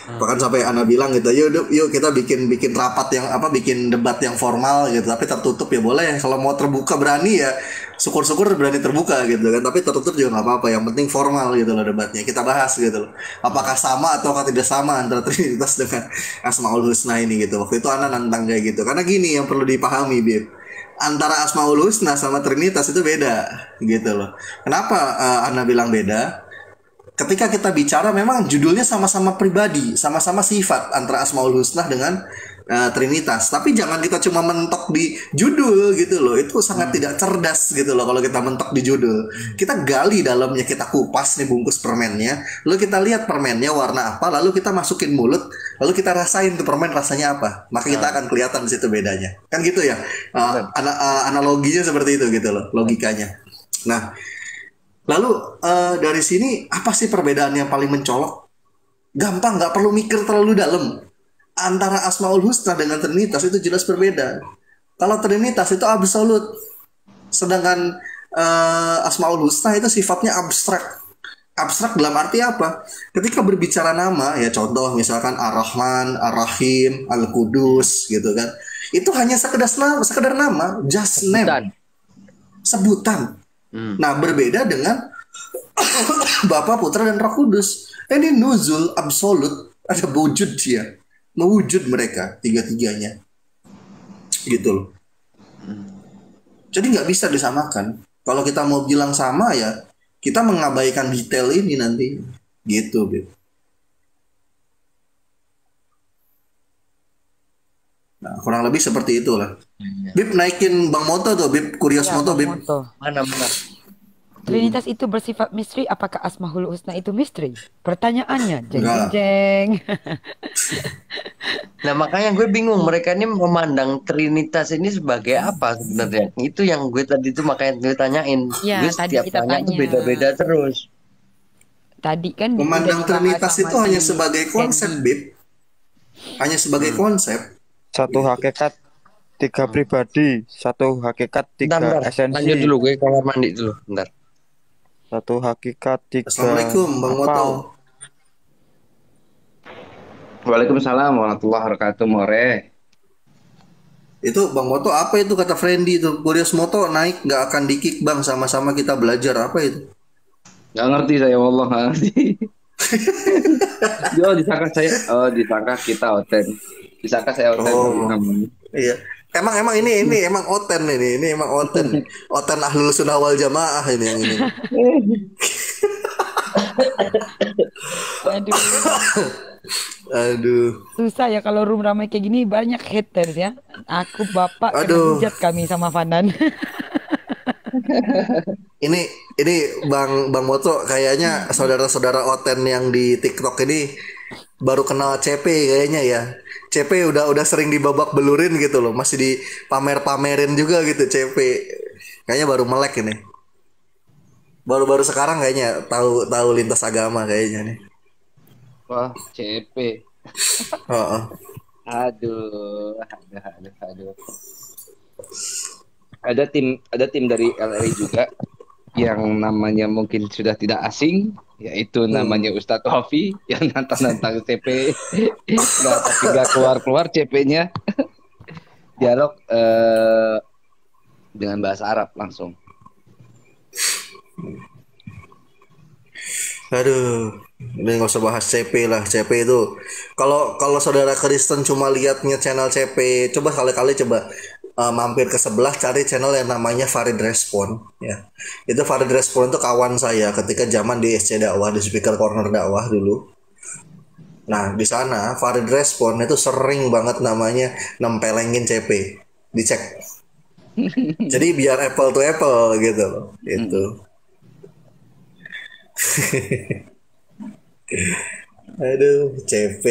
Bahkan sampai Ana bilang gitu, yuk kita bikin rapat yang bikin debat yang formal gitu, tapi tertutup ya boleh. Kalau mau terbuka berani ya, syukur-syukur berani terbuka gitu kan. Tapi tertutup juga nggak apa-apa. Yang penting formal gitu loh debatnya. Kita bahas gitu loh. Apakah sama atau tidak sama antara Trinitas dengan Asmaul Husna ini gitu. Waktu itu Ana nantang kayak gitu. Karena gini yang perlu dipahami, Bib. Antara Asmaul Husna sama Trinitas itu beda gitu loh. Kenapa Ana bilang beda? Ketika kita bicara memang judulnya sama-sama pribadi, sama-sama sifat antara Asmaul Husna dengan Trinitas. Tapi jangan kita cuma mentok di judul gitu loh. Itu sangat tidak cerdas gitu loh kalau kita mentok di judul. Kita gali dalamnya, kita kupas nih bungkus permennya. Lalu kita lihat permennya warna apa, lalu kita masukin mulut, lalu kita rasain tuh permen rasanya apa. Maka kita akan kelihatan di situ bedanya. Kan gitu ya. Analoginya seperti itu gitu loh, logikanya. Nah, lalu dari sini apa sih perbedaan yang paling mencolok? Gampang, nggak perlu mikir terlalu dalam. Antara Asmaul Husna dengan Trinitas itu jelas berbeda. Kalau Trinitas itu absolut, sedangkan Asmaul Husna itu sifatnya abstrak. Abstrak dalam arti apa? Ketika berbicara nama, ya contoh misalkan Ar-Rahman, Ar-Rahim, Al-Qudus gitu kan. Itu hanya sekedar nama, just name. Sebutan. Nah, berbeda dengan Bapa, Putra, dan Roh Kudus. Ini nuzul absolut, ada wujud dia, mewujud mereka tiga-tiganya, gitu loh. Jadi nggak bisa disamakan. Kalau kita mau bilang sama ya, kita mengabaikan detail ini nanti, gitu, Bib. Nah, kurang lebih seperti itulah. Bib naikin Bang Moto tuh, Bib, Kurios Moto, Bib. Mana? Trinitas itu bersifat misteri, apakah Asmaul Husna itu misteri? Pertanyaannya, jeng. Nah makanya gue bingung mereka ini memandang Trinitas ini sebagai apa sebenarnya? Itu yang gue tadi tuh makanya gue tanyain. Ya, gue tadi setiap kita tanya tuh tanya. beda-beda terus. Tadi kan Memandang Trinitas itu hanya sebagai konsep, Bib. Hanya sebagai konsep. Satu hakikat, tiga pribadi. Satu hakikat, tiga esensi. Lanjut dulu, gue kamar mandi dulu, bentar. Satu hakikat, tiga. Assalamualaikum, Bang Moto. Waalaikumsalam warahmatullahi wabarakatuh, More. Itu Bang Moto apa itu kata Friendly itu? Kurios Moto naik nggak akan di-kick Bang, sama-sama kita belajar apa itu? Nggak ngerti saya, wallah nggak ngerti. Disangka kita oten. Disangka saya oten. Iya. Emang ini emang oten ini emang oten. Oten Ahlus Sunnah wal Jamaah ini yang ini. Aduh. Susah ya kalau room ramai kayak gini, banyak haters ya. Aku bapak kena hujat kami sama Fanan. Ini Bang Moto kayaknya saudara-saudara Oten yang di TikTok ini baru kenal CP kayaknya ya. CP udah sering dibabak belurin gitu loh, masih dipamer-pamerin juga gitu CP. Kayaknya baru melek ini. Baru sekarang kayaknya tahu lintas agama kayaknya nih. Wah, CP. Aduh. Ada tim dari LRI juga yang namanya mungkin sudah tidak asing, yaitu namanya Ustadz Hofi yang nantang CP. Tapi nggak keluar CP-nya. Dialog dengan bahasa Arab langsung. Aduh, ini nggak usah bahas CP lah. CP itu kalau saudara Kristen cuma lihatnya channel CP, coba kali-kali mampir ke sebelah, cari channel yang namanya Farid Respon ya. Itu Farid Respon itu kawan saya ketika zaman di SC Dakwah, di Speaker Corner Dakwah dulu. Nah, di sana Farid Respon itu sering banget namanya nempelengin CP. Dicek. Jadi biar apple to apple gitu loh. Itu. Aduh, CP.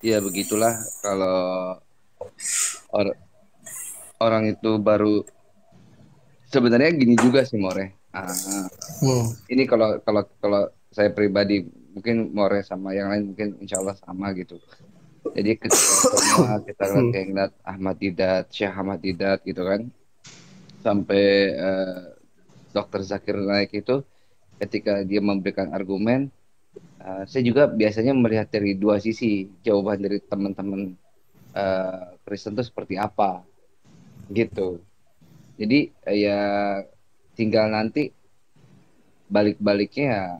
Ya begitulah kalau orang itu baru sebenarnya gini juga sih More. Ini kalau saya pribadi, mungkin More sama yang lain mungkin insya Allah sama gitu. Jadi ketika kita ngeliat Ahmad Didat, Syekh Ahmad Didat gitu kan, sampai Dr. Zakir Naik itu ketika dia memberikan argumen, saya juga biasanya melihat dari dua sisi jawaban dari teman-teman Kristen itu seperti apa gitu. Jadi ya tinggal nanti balik-baliknya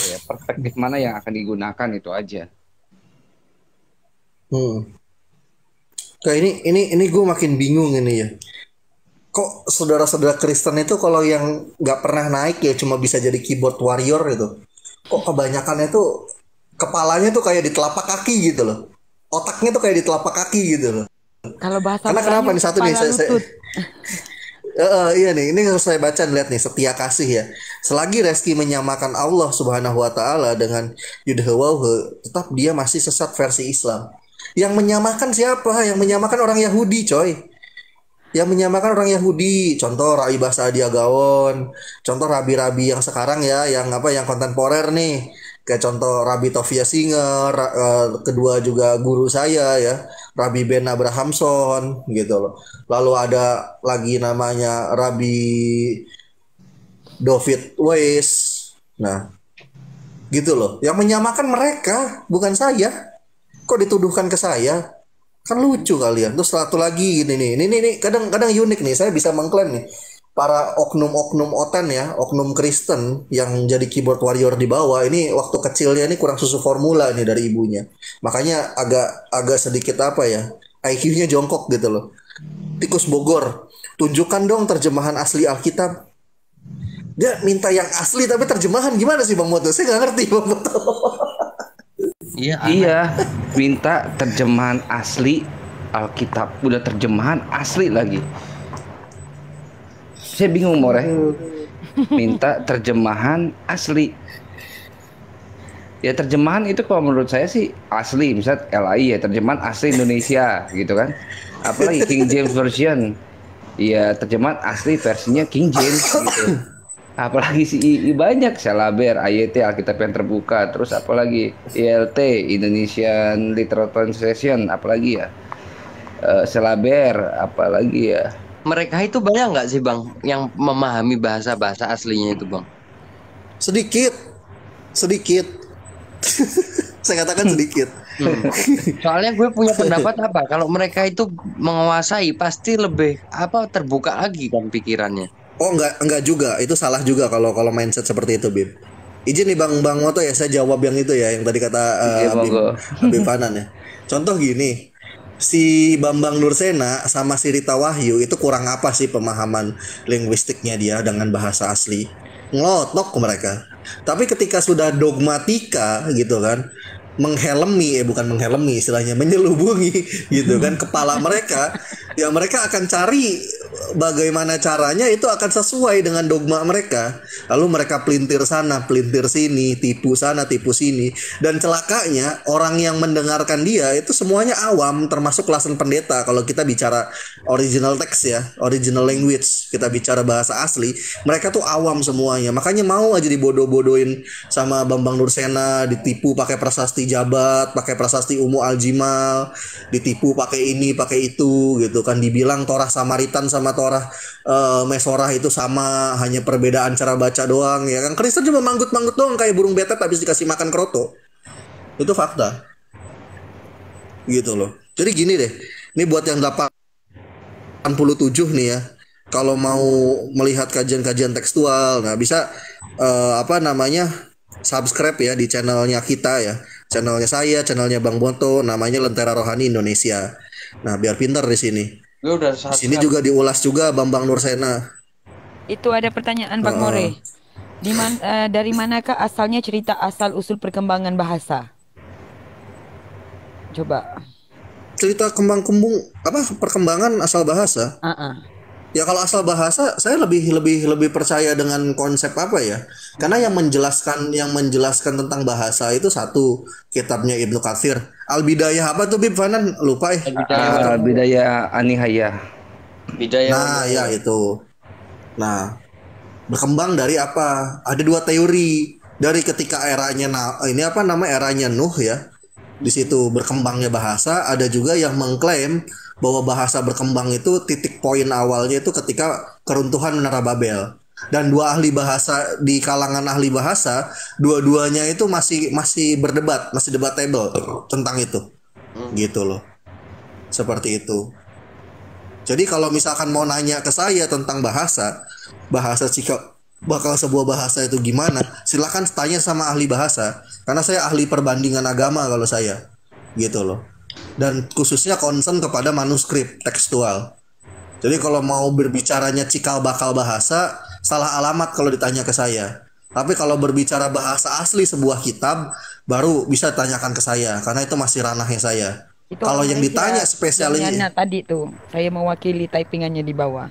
ya, perspektif mana yang akan digunakan itu aja. Kayak ini gue makin bingung ini ya. Kok saudara-saudara Kristen itu kalau yang nggak pernah naik ya cuma bisa jadi keyboard warrior itu. Kok kebanyakannya tuh kepalanya tuh kayak di telapak kaki gitu loh. Otaknya tuh kayak di telapak kaki gitu loh. Kalau bahasa Karena kenapa nih satu nih kepala lutut. iya nih, ini harus saya baca lihat nih setia kasih ya. Selagi Reski menyamakan Allah Subhanahu wa taala dengan Yudhawauhe, tetap dia masih sesat versi Islam. Yang menyamakan siapa? Yang menyamakan orang Yahudi, coy. Yang menyamakan orang Yahudi, contoh Rai Basadia Gawon, contoh rabi-rabi yang sekarang ya, yang kontemporer nih, kayak contoh Rabi Tovia Singer, kedua juga guru saya ya, Rabi Ben Abrahamson gitu loh. Lalu ada lagi namanya Rabi David Weiss, nah gitu loh. Yang menyamakan mereka, bukan saya. Kok dituduhkan ke saya? Kan lucu kalian. Terus satu lagi gini nih. Ini kadang-kadang unik nih. Saya bisa mengklaim nih. Para oknum-oknum oten ya, oknum Kristen yang jadi keyboard warrior di bawah ini waktu kecilnya ini kurang susu formula nih dari ibunya. Makanya agak sedikit apa ya? IQ-nya jongkok gitu loh. Tikus Bogor, tunjukkan dong terjemahan asli Alkitab. Dia minta yang asli tapi terjemahan gimana sih Bang Moto? Saya nggak ngerti Bang Moto. Iya, minta terjemahan asli Alkitab, udah terjemahan asli lagi. Saya bingung More. Minta terjemahan asli. Ya terjemahan itu kalau menurut saya sih asli, misal LAI ya terjemahan asli Indonesia gitu kan. Apalagi King James Version. Ya terjemahan asli versinya King James gitu. Apalagi si banyak Salaber, AYT Alkitab yang terbuka, terus apalagi ILT Indonesian Literal Translation, apalagi ya Salaber, apalagi ya. Mereka itu banyak nggak sih Bang yang memahami bahasa aslinya itu Bang? Sedikit. Saya katakan sedikit. Soalnya gue punya pendapat apa? Kalau mereka itu menguasai pasti lebih terbuka lagi kan pikirannya. Oh enggak juga, itu salah juga kalau mindset seperti itu Bim. Izin nih Bang Moto ya, saya jawab yang itu ya, yang tadi kata Bim Fanan ya. Contoh gini, si Bambang Nursena sama si Rita Wahyu itu kurang apa sih pemahaman linguistiknya dia dengan bahasa asli? Ngelotok mereka. Tapi ketika sudah dogmatika gitu kan, bukan menghelmi istilahnya, menyelubungi gitu kan kepala mereka, ya mereka akan cari bagaimana caranya itu akan sesuai dengan dogma mereka. Lalu mereka pelintir sana, pelintir sini, tipu sana, tipu sini. Dan celakanya orang yang mendengarkan dia itu semuanya awam, termasuk kelasan pendeta. Kalau kita bicara original text ya, original language, kita bicara bahasa asli, mereka tuh awam semuanya. Makanya mau aja dibodoh-bodohin sama Bambang Nursena, ditipu pakai prasasti Jabat, pakai prasasti Umu Al-Jimal, ditipu pakai ini, pakai itu gitu kan. Dibilang Torah Samaritan sama Torah Mesorah itu sama, hanya perbedaan cara baca doang ya kan. Kristen cuma manggut-manggut doang kayak burung betet habis dikasih makan kroto. Itu fakta. Gitu loh. Jadi gini deh. Ini buat yang 87 nih ya. Kalau mau melihat kajian-kajian tekstual, nah bisa subscribe ya di channelnya kita ya. Channelnya saya, channelnya Bang Bonto, namanya Lentera Rohani Indonesia. Nah, biar pintar di sini. Di sini juga diulas juga Bambang Nursena. Itu ada pertanyaan Bang More. Dari manakah asalnya cerita asal usul perkembangan bahasa? Coba. Cerita perkembangan asal bahasa? Ya kalau asal bahasa saya lebih percaya dengan konsep apa ya? Karena yang menjelaskan tentang bahasa itu satu kitabnya Ibnu Katsir. Al-Bidayah apa tuh Bib Fanan? Lupa ya. Al-Bidayah Anihaya. Nah, ya itu. Nah, berkembang dari apa? Ada dua teori. Dari ketika eranya eranya Nuh ya. Di situ berkembangnya bahasa, ada juga yang mengklaim bahwa bahasa berkembang itu titik poin awalnya itu ketika keruntuhan Menara Babel. Dan dua ahli bahasa di kalangan ahli bahasa, dua-duanya itu masih berdebat, masih debatable tentang itu. Gitu loh. Seperti itu. Jadi kalau misalkan mau nanya ke saya tentang bahasa cikal bakal sebuah bahasa itu gimana, silakan tanya sama ahli bahasa. Karena saya ahli perbandingan agama kalau saya. Gitu loh. Dan khususnya concern kepada manuskrip tekstual. Jadi kalau mau berbicaranya cikal bakal bahasa, salah alamat kalau ditanya ke saya. Tapi kalau berbicara bahasa asli sebuah kitab, baru bisa tanyakan ke saya, karena itu masih ranahnya saya. Itu Kalau yang ditanya spesialnya tadi tuh, saya mewakili typingannya di bawah.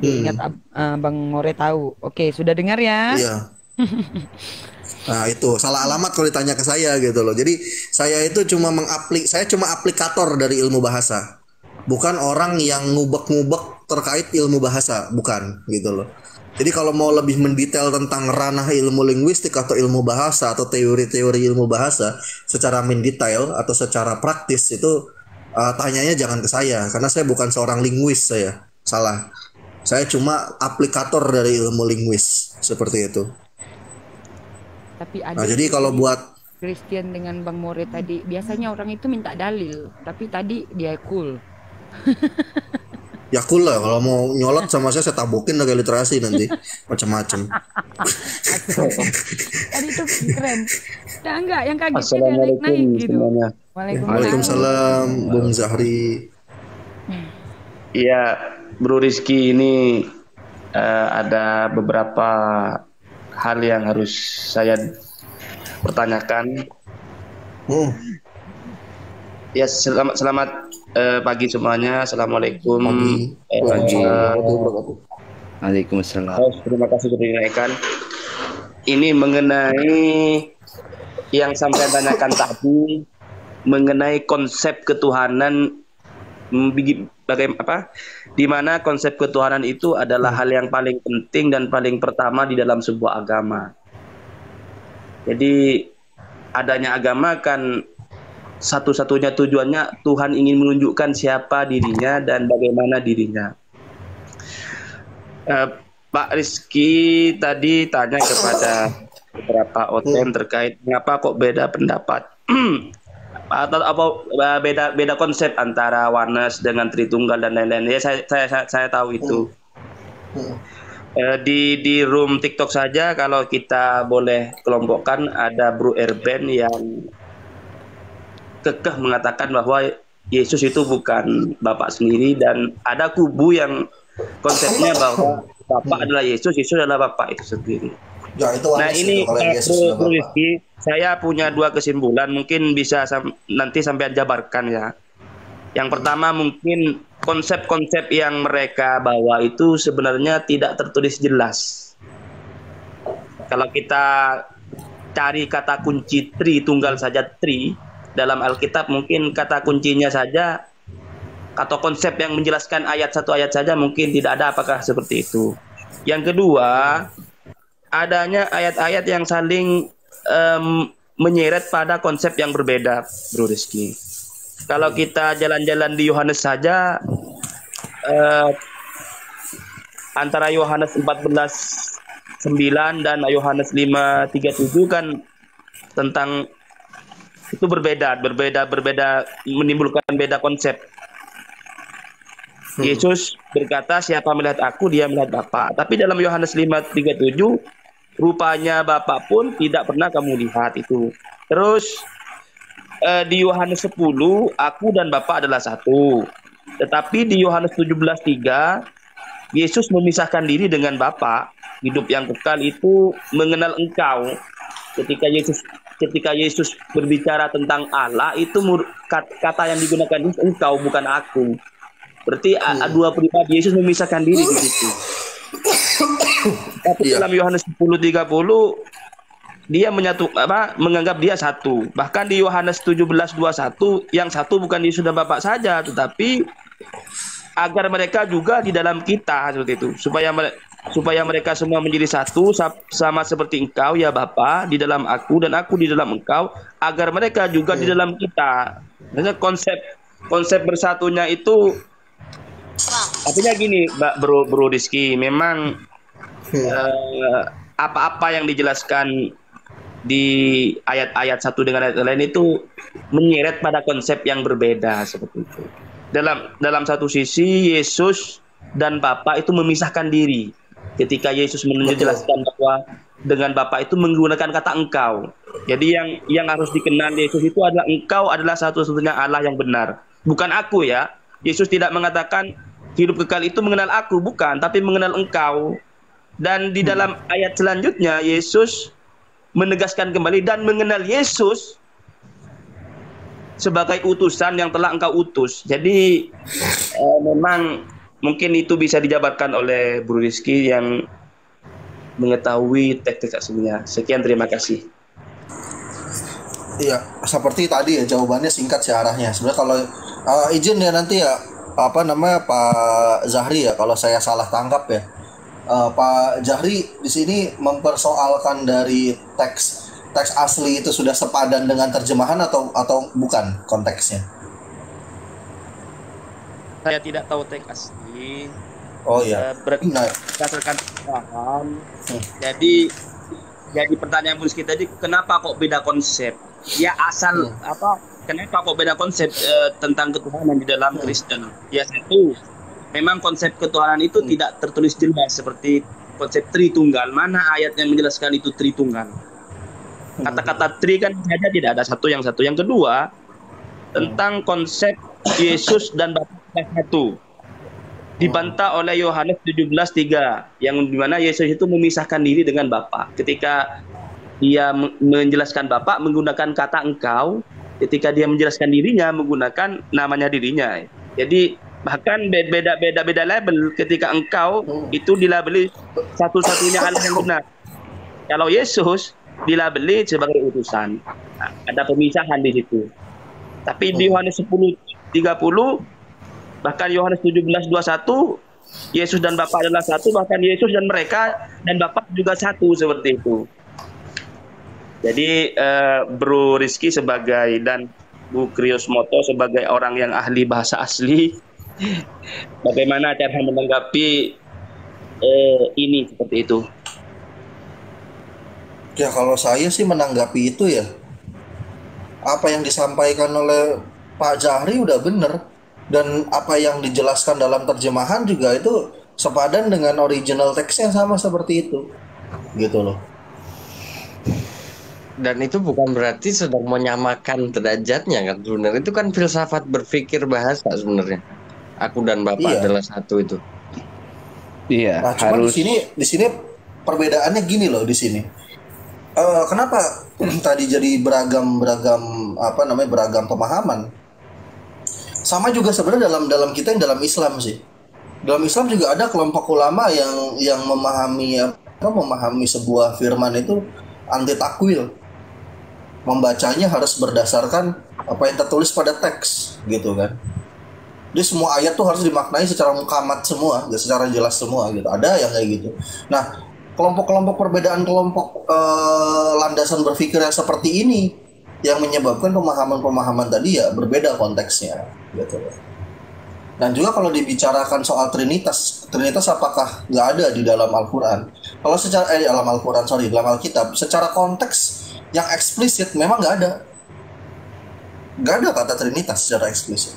Ingat Bang More tahu. Oke, sudah dengar ya? Iya. Nah itu salah alamat kalau ditanya ke saya gitu loh. Jadi saya itu saya cuma aplikator dari ilmu bahasa, bukan orang yang ngubek-ngubek terkait ilmu bahasa, bukan gitu loh. Jadi kalau mau lebih mendetail tentang ranah ilmu linguistik atau ilmu bahasa atau teori-teori ilmu bahasa secara mendetail atau secara praktis itu tanyanya jangan ke saya, karena saya bukan seorang linguis, saya salah. Saya cuma aplikator dari ilmu linguis seperti itu. Tapi ada. Nah, jadi kalau buat Christian dengan Bang More tadi, biasanya orang itu minta dalil, tapi tadi dia cool. Ya cool lah, kalau mau nyolot sama saya tabokin lagi literasi nanti macam-macam. Tadi itu keren. Nah, enggak yang kaget Assalamualaikum gitu. Waalaikumsalam Bung Zahri. Iya, Bro Rizky, ini ada beberapa hal yang harus saya pertanyakan. Ya, selamat pagi semuanya. Assalamualaikum. Waalaikumsalam. Terima kasih sudah dinaikkan. Ini mengenai yang sampai tanyakan tadi, mengenai konsep ketuhanan, di mana konsep ketuhanan itu adalah hal yang paling penting dan paling pertama di dalam sebuah agama. Jadi adanya agama kan satu-satunya tujuannya Tuhan ingin menunjukkan siapa dirinya dan bagaimana dirinya. Pak Rizky tadi tanya kepada beberapa OTM terkait mengapa kok beda pendapat atau beda konsep antara oneness dengan Tritunggal dan lain-lain. Ya saya tahu itu. Di room TikTok saja kalau kita boleh kelompokkan, ada Bro Erben yang kekeh mengatakan bahwa Yesus itu bukan Bapak sendiri, dan ada kubu yang konsepnya bahwa Bapak adalah Yesus, Yesus adalah Bapak itu sendiri. Ya, itu nah ini Bro Rizky, saya punya dua kesimpulan, mungkin bisa nanti sampai jabarkan ya. Yang pertama, mungkin konsep-konsep yang mereka bawa itu sebenarnya tidak tertulis jelas. Kalau kita cari kata kunci Tritunggal saja, dalam Alkitab mungkin kata kuncinya saja atau konsep yang menjelaskan ayat satu ayat saja mungkin tidak ada. Apakah seperti itu? Yang kedua, adanya ayat-ayat yang saling menyeret pada konsep yang berbeda, Bro Rizky. Kalau kita jalan-jalan di Yohanes saja, antara Yohanes 14:9 dan Yohanes 5:37 kan tentang itu berbeda, menimbulkan beda konsep. Yesus berkata, siapa melihat aku, dia melihat Bapa. Tapi dalam Yohanes 5:37, rupanya Bapa pun tidak pernah kamu lihat itu. Terus di Yohanes 10, aku dan Bapa adalah satu. Tetapi di Yohanes 17:3, Yesus memisahkan diri dengan Bapa. Hidup yang kekal itu mengenal engkau. Ketika Yesus berbicara tentang Allah, itu kata yang digunakan engkau, bukan aku. Berarti dua pribadi, Yesus memisahkan diri di situ. Tapi dalam Yohanes 10:30 dia menganggap dia satu. Bahkan di Yohanes 17:21, yang satu bukan Yesus dan Bapa saja, tetapi agar mereka juga di dalam kita, seperti itu. Supaya mereka semua menjadi satu, sama seperti engkau ya Bapa di dalam aku dan aku di dalam engkau, agar mereka juga di dalam kita. Maksudnya konsep bersatunya itu artinya gini, Bro Rizky, memang apa-apa yang dijelaskan di ayat-ayat satu dengan ayat lain itu menyeret pada konsep yang berbeda seperti itu. Dalam satu sisi Yesus dan Bapa itu memisahkan diri. Ketika Yesus menjelaskan bahwa dengan Bapa itu menggunakan kata engkau. Jadi yang harus dikenal Yesus itu adalah engkau adalah satu-satunya Allah yang benar. Bukan aku ya. Yesus tidak mengatakan hidup kekal itu mengenal aku, bukan, tapi mengenal engkau. Dan di dalam ayat selanjutnya Yesus menegaskan kembali dan mengenal Yesus sebagai utusan yang telah engkau utus. Jadi memang mungkin itu bisa dijabarkan oleh Bro Rizky yang mengetahui teks-teks aslinya. Sekian, terima kasih. Iya, seperti tadi ya, jawabannya singkat sih arahnya. Sebenarnya kalau izin ya nanti ya Pak Zahri ya, kalau saya salah tangkap ya. Pak Zahri di sini mempersoalkan dari teks asli itu sudah sepadan dengan terjemahan atau bukan konteksnya? Saya tidak tahu teks asli. Oh iya. Berdasarkan paham. Jadi pertanyaan Bung kita tadi, kenapa kok beda konsep? Ya asal kenapa kok beda konsep tentang ketuhanan di dalam Kristen? Ya satu, memang konsep ketuhanan itu tidak tertulis jelas seperti konsep Tritunggal. Mana ayat yang menjelaskan itu Tritunggal? Kata-kata tri kan saja tidak ada satu yang satu. Yang kedua, tentang konsep Yesus dan Bapa satu. Dibantah oleh Yohanes 17:3 yang dimana Yesus itu memisahkan diri dengan Bapa. Ketika dia menjelaskan Bapa menggunakan kata engkau, ketika dia menjelaskan dirinya menggunakan namanya dirinya. Jadi bahkan beda label. Ketika engkau itu dilabeli satu-satunya Allah yang benar. Kalau Yesus dilabeli sebagai utusan. Nah, ada pemisahan di situ. Tapi di Yohanes 10:30 bahkan Yohanes 17:21 Yesus dan Bapa adalah satu, bahkan Yesus dan mereka dan Bapa juga satu seperti itu. Jadi Bro Rizky sebagai dan Bu Kriosmoto sebagai orang yang ahli bahasa asli, bagaimana cara menanggapi ini seperti itu? Ya kalau saya sih menanggapi itu ya, apa yang disampaikan oleh Pak Zahri udah bener. Dan apa yang dijelaskan dalam terjemahan juga itu sepadan dengan original teksnya, sama seperti itu. Gitu loh. Dan itu bukan berarti sedang menyamakan derajatnya kan sebenarnya. Itu kan filsafat berpikir bahasa sebenarnya. Aku dan Bapak adalah satu itu. Iya, nah, cuma di sini perbedaannya gini loh di sini. Kenapa tadi jadi beragam pemahaman? Sama juga sebenarnya dalam kita yang dalam Islam sih. Dalam Islam juga ada kelompok ulama yang memahami sebuah firman itu anti takwil. Membacanya harus berdasarkan apa yang tertulis pada teks, gitu kan. Jadi semua ayat tuh harus dimaknai secara mukamat semua, secara jelas semua gitu. Ada yang kayak gitu. Nah, kelompok-kelompok perbedaan landasan berpikir yang seperti ini yang menyebabkan pemahaman-pemahaman tadi ya berbeda konteksnya gitu. Dan juga kalau dibicarakan soal Trinitas apakah nggak ada di dalam Al-Quran? Kalau secara dalam Alkitab, secara konteks yang eksplisit memang nggak ada kata Trinitas secara eksplisit.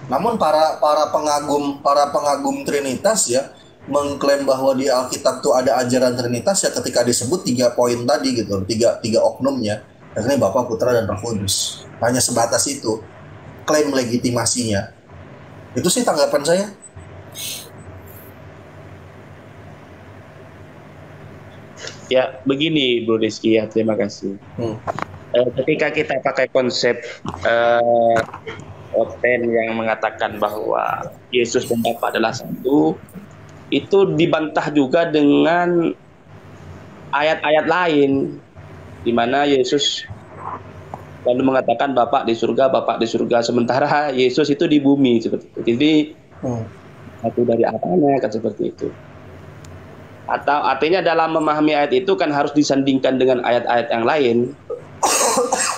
Namun para pengagum Trinitas ya mengklaim bahwa di Alkitab tuh ada ajaran Trinitas ya ketika disebut 3 poin tadi gitu, tiga oknumnya, yakni Bapa, Putra, dan Roh Kudus. Hanya sebatas itu klaim legitimasinya. Itu sih tanggapan saya. Ya begini Bro Rizky ya, terima kasih. Ketika kita pakai konsep Oten yang mengatakan bahwa Yesus dan Bapa adalah satu, itu dibantah juga dengan ayat-ayat lain di mana Yesus lalu mengatakan Bapak di surga, sementara Yesus itu di bumi seperti itu. Jadi satu dari apanya kan seperti itu. Atau artinya dalam memahami ayat itu kan harus disandingkan dengan ayat-ayat yang lain.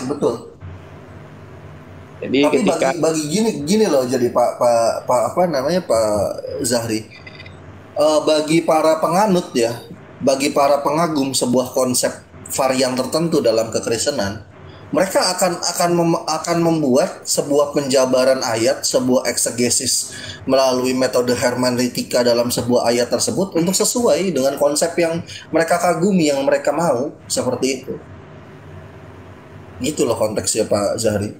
Betul. Jadi tapi ketika bagi gini loh, jadi Pak Zahri. bagi para penganut ya, bagi para pengagum sebuah konsep varian tertentu dalam kekristenan, mereka akan membuat sebuah penjabaran ayat, sebuah eksegesis melalui metode hermeneutika dalam sebuah ayat tersebut untuk sesuai dengan konsep yang mereka kagumi, yang mereka mau, seperti itu. Gitu loh konteksnya Pak Zahri.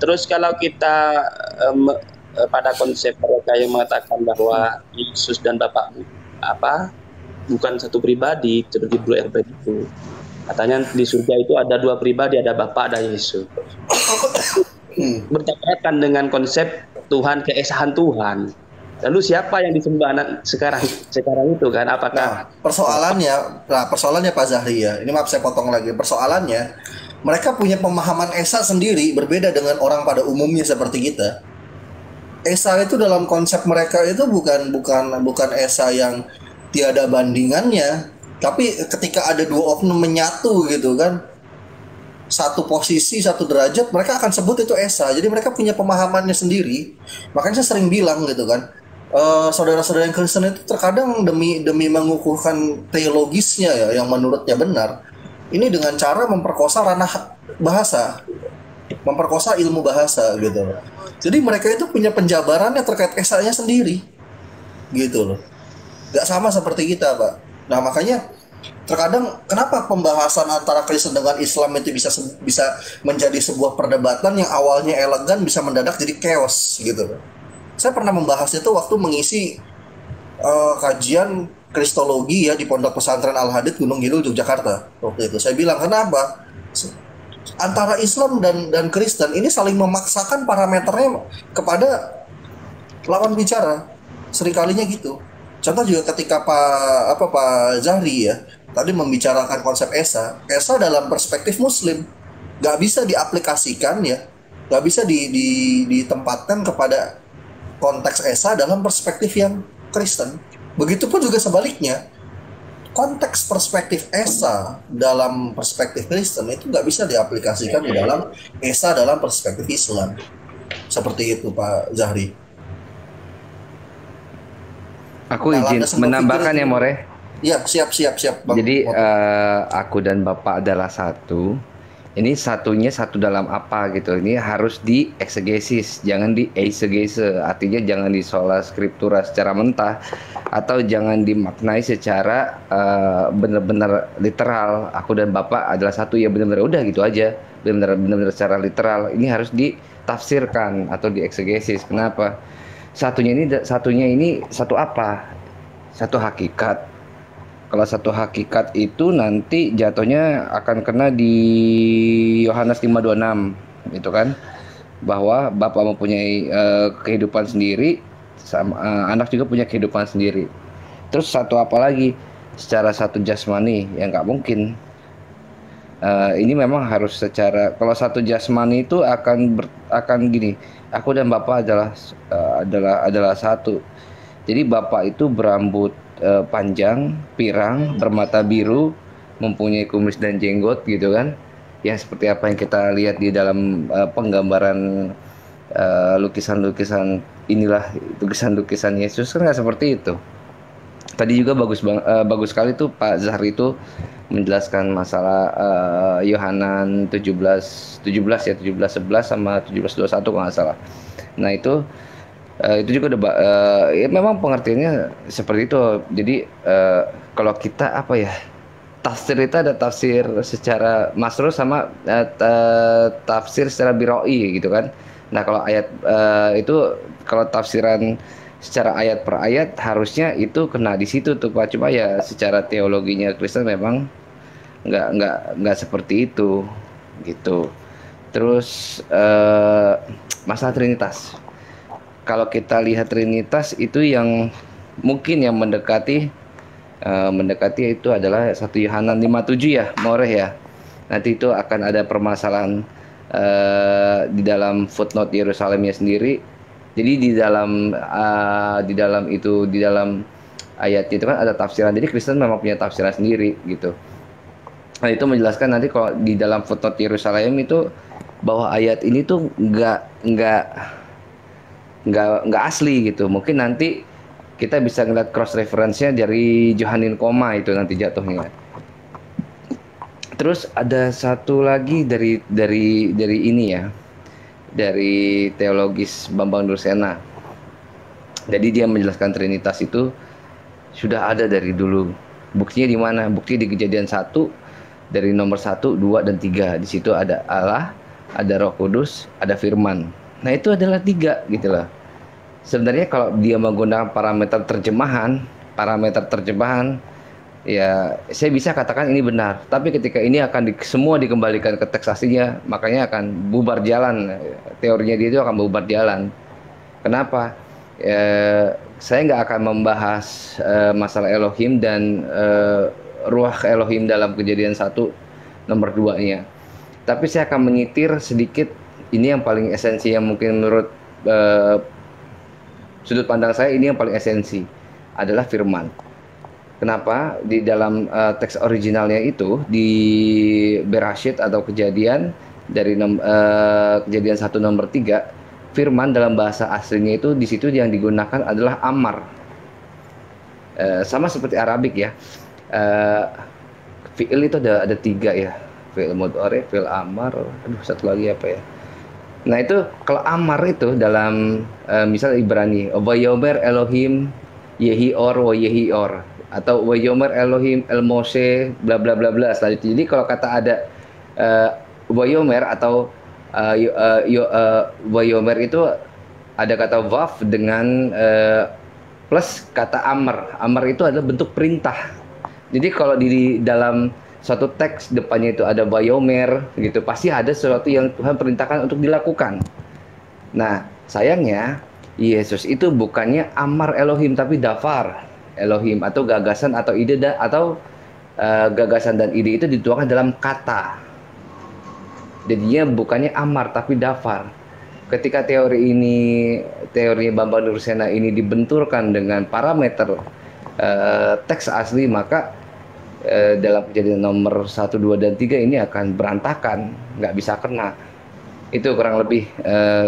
Terus kalau kita pada konsep mereka yang mengatakan bahwa Yesus dan Bapak bukan satu pribadi seperti Bro RP itu. Katanya di surga itu ada dua pribadi, ada Bapak, ada Yesus. Bertabrakan dengan konsep Tuhan, keesahan Tuhan. Lalu siapa yang disembah sekarang itu kan? Apakah persoalannya Pak Zahri ya. Ini maaf saya potong lagi. Persoalannya mereka punya pemahaman esa sendiri berbeda dengan orang pada umumnya seperti kita. Esa itu dalam konsep mereka itu bukan esa yang tiada bandingannya, tapi ketika ada dua oknum menyatu gitu kan, satu posisi, satu derajat, mereka akan sebut itu esa. Jadi mereka punya pemahamannya sendiri. Makanya saya sering bilang gitu kan, saudara-saudara yang Kristen itu terkadang demi mengukuhkan teologisnya ya, yang menurutnya benar, ini dengan cara memperkosa ranah bahasa, memperkosa ilmu bahasa gitu loh. Jadi mereka itu punya penjabarannya terkait esanya sendiri gitu loh. Gak sama seperti kita Pak. Nah makanya terkadang kenapa pembahasan antara Kristen dengan Islam itu bisa menjadi sebuah perdebatan yang awalnya elegan bisa mendadak jadi chaos gitu loh. Saya pernah membahas itu waktu mengisi kajian Kristologi ya di Pondok Pesantren Al-Hadid Gunung Kidul Yogyakarta. Waktu itu saya bilang kenapa antara Islam dan Kristen ini saling memaksakan parameternya kepada lawan bicara, seringkalinya gitu. Contoh juga ketika Pak Zahri ya tadi membicarakan konsep esa dalam perspektif Muslim nggak bisa diaplikasikan ya, nggak bisa ditempatkan kepada konteks esa dalam perspektif yang Kristen. Begitupun juga sebaliknya, konteks perspektif esa dalam perspektif Kristen itu nggak bisa diaplikasikan di dalam esa dalam perspektif Islam. Seperti itu Pak Zahri. Aku izin menambahkan ya More. Iya, siap Bang. Jadi aku dan Bapak adalah satu. Ini satunya satu dalam apa gitu. Ini harus dieksegesis, jangan diexegese. Artinya jangan disola scriptura secara mentah, atau jangan dimaknai secara benar-benar literal. Aku dan Bapak adalah satu, ya benar-benar udah gitu aja. Benar-benar secara literal. Ini harus ditafsirkan atau dieksegesis. Kenapa? Satunya ini satu apa? Satu hakikat. Kalau satu hakikat itu nanti jatuhnya akan kena di Yohanes 5:26 gitu kan, bahwa Bapa mempunyai kehidupan sendiri, sama anak juga punya kehidupan sendiri. Terus satu apa lagi? Secara satu jasmani ya nggak mungkin. Ini memang harus secara, kalau satu jasmani itu akan gini, aku dan Bapak adalah satu. Jadi Bapak itu berambut panjang, pirang, bermata biru, mempunyai kumis dan jenggot gitu kan. Ya seperti apa yang kita lihat di dalam penggambaran lukisan-lukisan inilah, lukisan-lukisan Yesus kan nggak seperti itu. Tadi juga bagus sekali tuh Pak Zahri itu menjelaskan masalah Yohanan 17:11 sama 17:21 kalau nggak salah. Nah itu juga udah ya memang pengertiannya seperti itu. Jadi kalau kita tafsir itu ada tafsir secara masrur sama tafsir secara biroi gitu kan. Nah kalau ayat itu, kalau tafsiran secara ayat per ayat harusnya itu kena di situ tuh Pak. Cuma ya secara teologinya Kristen memang nggak seperti itu gitu. Terus masalah Trinitas. Kalau kita lihat Trinitas itu yang mungkin yang mendekati itu adalah 1 Yohanan 5:7 ya, More ya. Nanti itu akan ada permasalahan di dalam footnote Yerusalemnya sendiri. Jadi di dalam ayat itu kan ada tafsiran. Jadi Kristen memang punya tafsiran sendiri gitu. Nah itu menjelaskan nanti kalau di dalam footnote Yerusalem itu bahwa ayat ini tuh nggak nggak asli gitu. Mungkin nanti kita bisa ngeliat cross reference-nya dari Johannin Koma itu nanti jatuhnya. Terus ada satu lagi dari ini ya, dari teologis Bambang Dursena. Jadi dia menjelaskan Trinitas itu sudah ada dari dulu. Buktinya di mana? Bukti di Kejadian 1 dari nomor 1, 2 dan 3. Di situ ada Allah, ada Roh Kudus, ada Firman. Nah, itu adalah 3 gitu loh. Sebenarnya kalau dia menggunakan parameter terjemahan ya saya bisa katakan ini benar. Tapi ketika ini akan semua dikembalikan ke teks aslinya, makanya akan bubar jalan. Teorinya dia itu akan bubar jalan. Kenapa? Saya nggak akan membahas masalah Elohim dan ruah Elohim dalam Kejadian 1 nomor 2-nya. Tapi saya akan menyitir sedikit, ini yang paling esensi yang mungkin menurut sudut pandang saya ini yang paling esensi adalah firman. Kenapa? Di dalam teks originalnya itu di Berashit atau Kejadian dari Kejadian 1 nomor 3, firman dalam bahasa aslinya itu di situ yang digunakan adalah amar. Sama seperti Arabik ya. Fi'il itu ada 3 ya. Fi'il mudhari, fi'il amar, satu lagi apa ya? Nah itu kalau amar itu dalam misal Ibrani, Vayomer Elohim Yehior wa Yehior, atau Vayomer Elohim El Moshe bla bla bla bla selanjutnya. Jadi kalau kata ada Vayomer atau Vayomer itu ada kata Vav dengan plus kata Amar. Amar itu adalah bentuk perintah. Jadi kalau di dalam suatu teks depannya itu ada Vayomer gitu, pasti ada sesuatu yang Tuhan perintahkan untuk dilakukan. Nah, sayangnya Yesus itu bukannya Amar Elohim tapi Dafar Elohim, atau gagasan atau ide atau gagasan dan ide itu dituangkan dalam kata. Jadinya bukannya Amar tapi Dafar. Ketika teori Bambang Dursena ini dibenturkan dengan parameter teks asli, maka dalam Kejadian nomor 1, 2, dan 3 ini akan berantakan, nggak bisa kena. Itu kurang lebih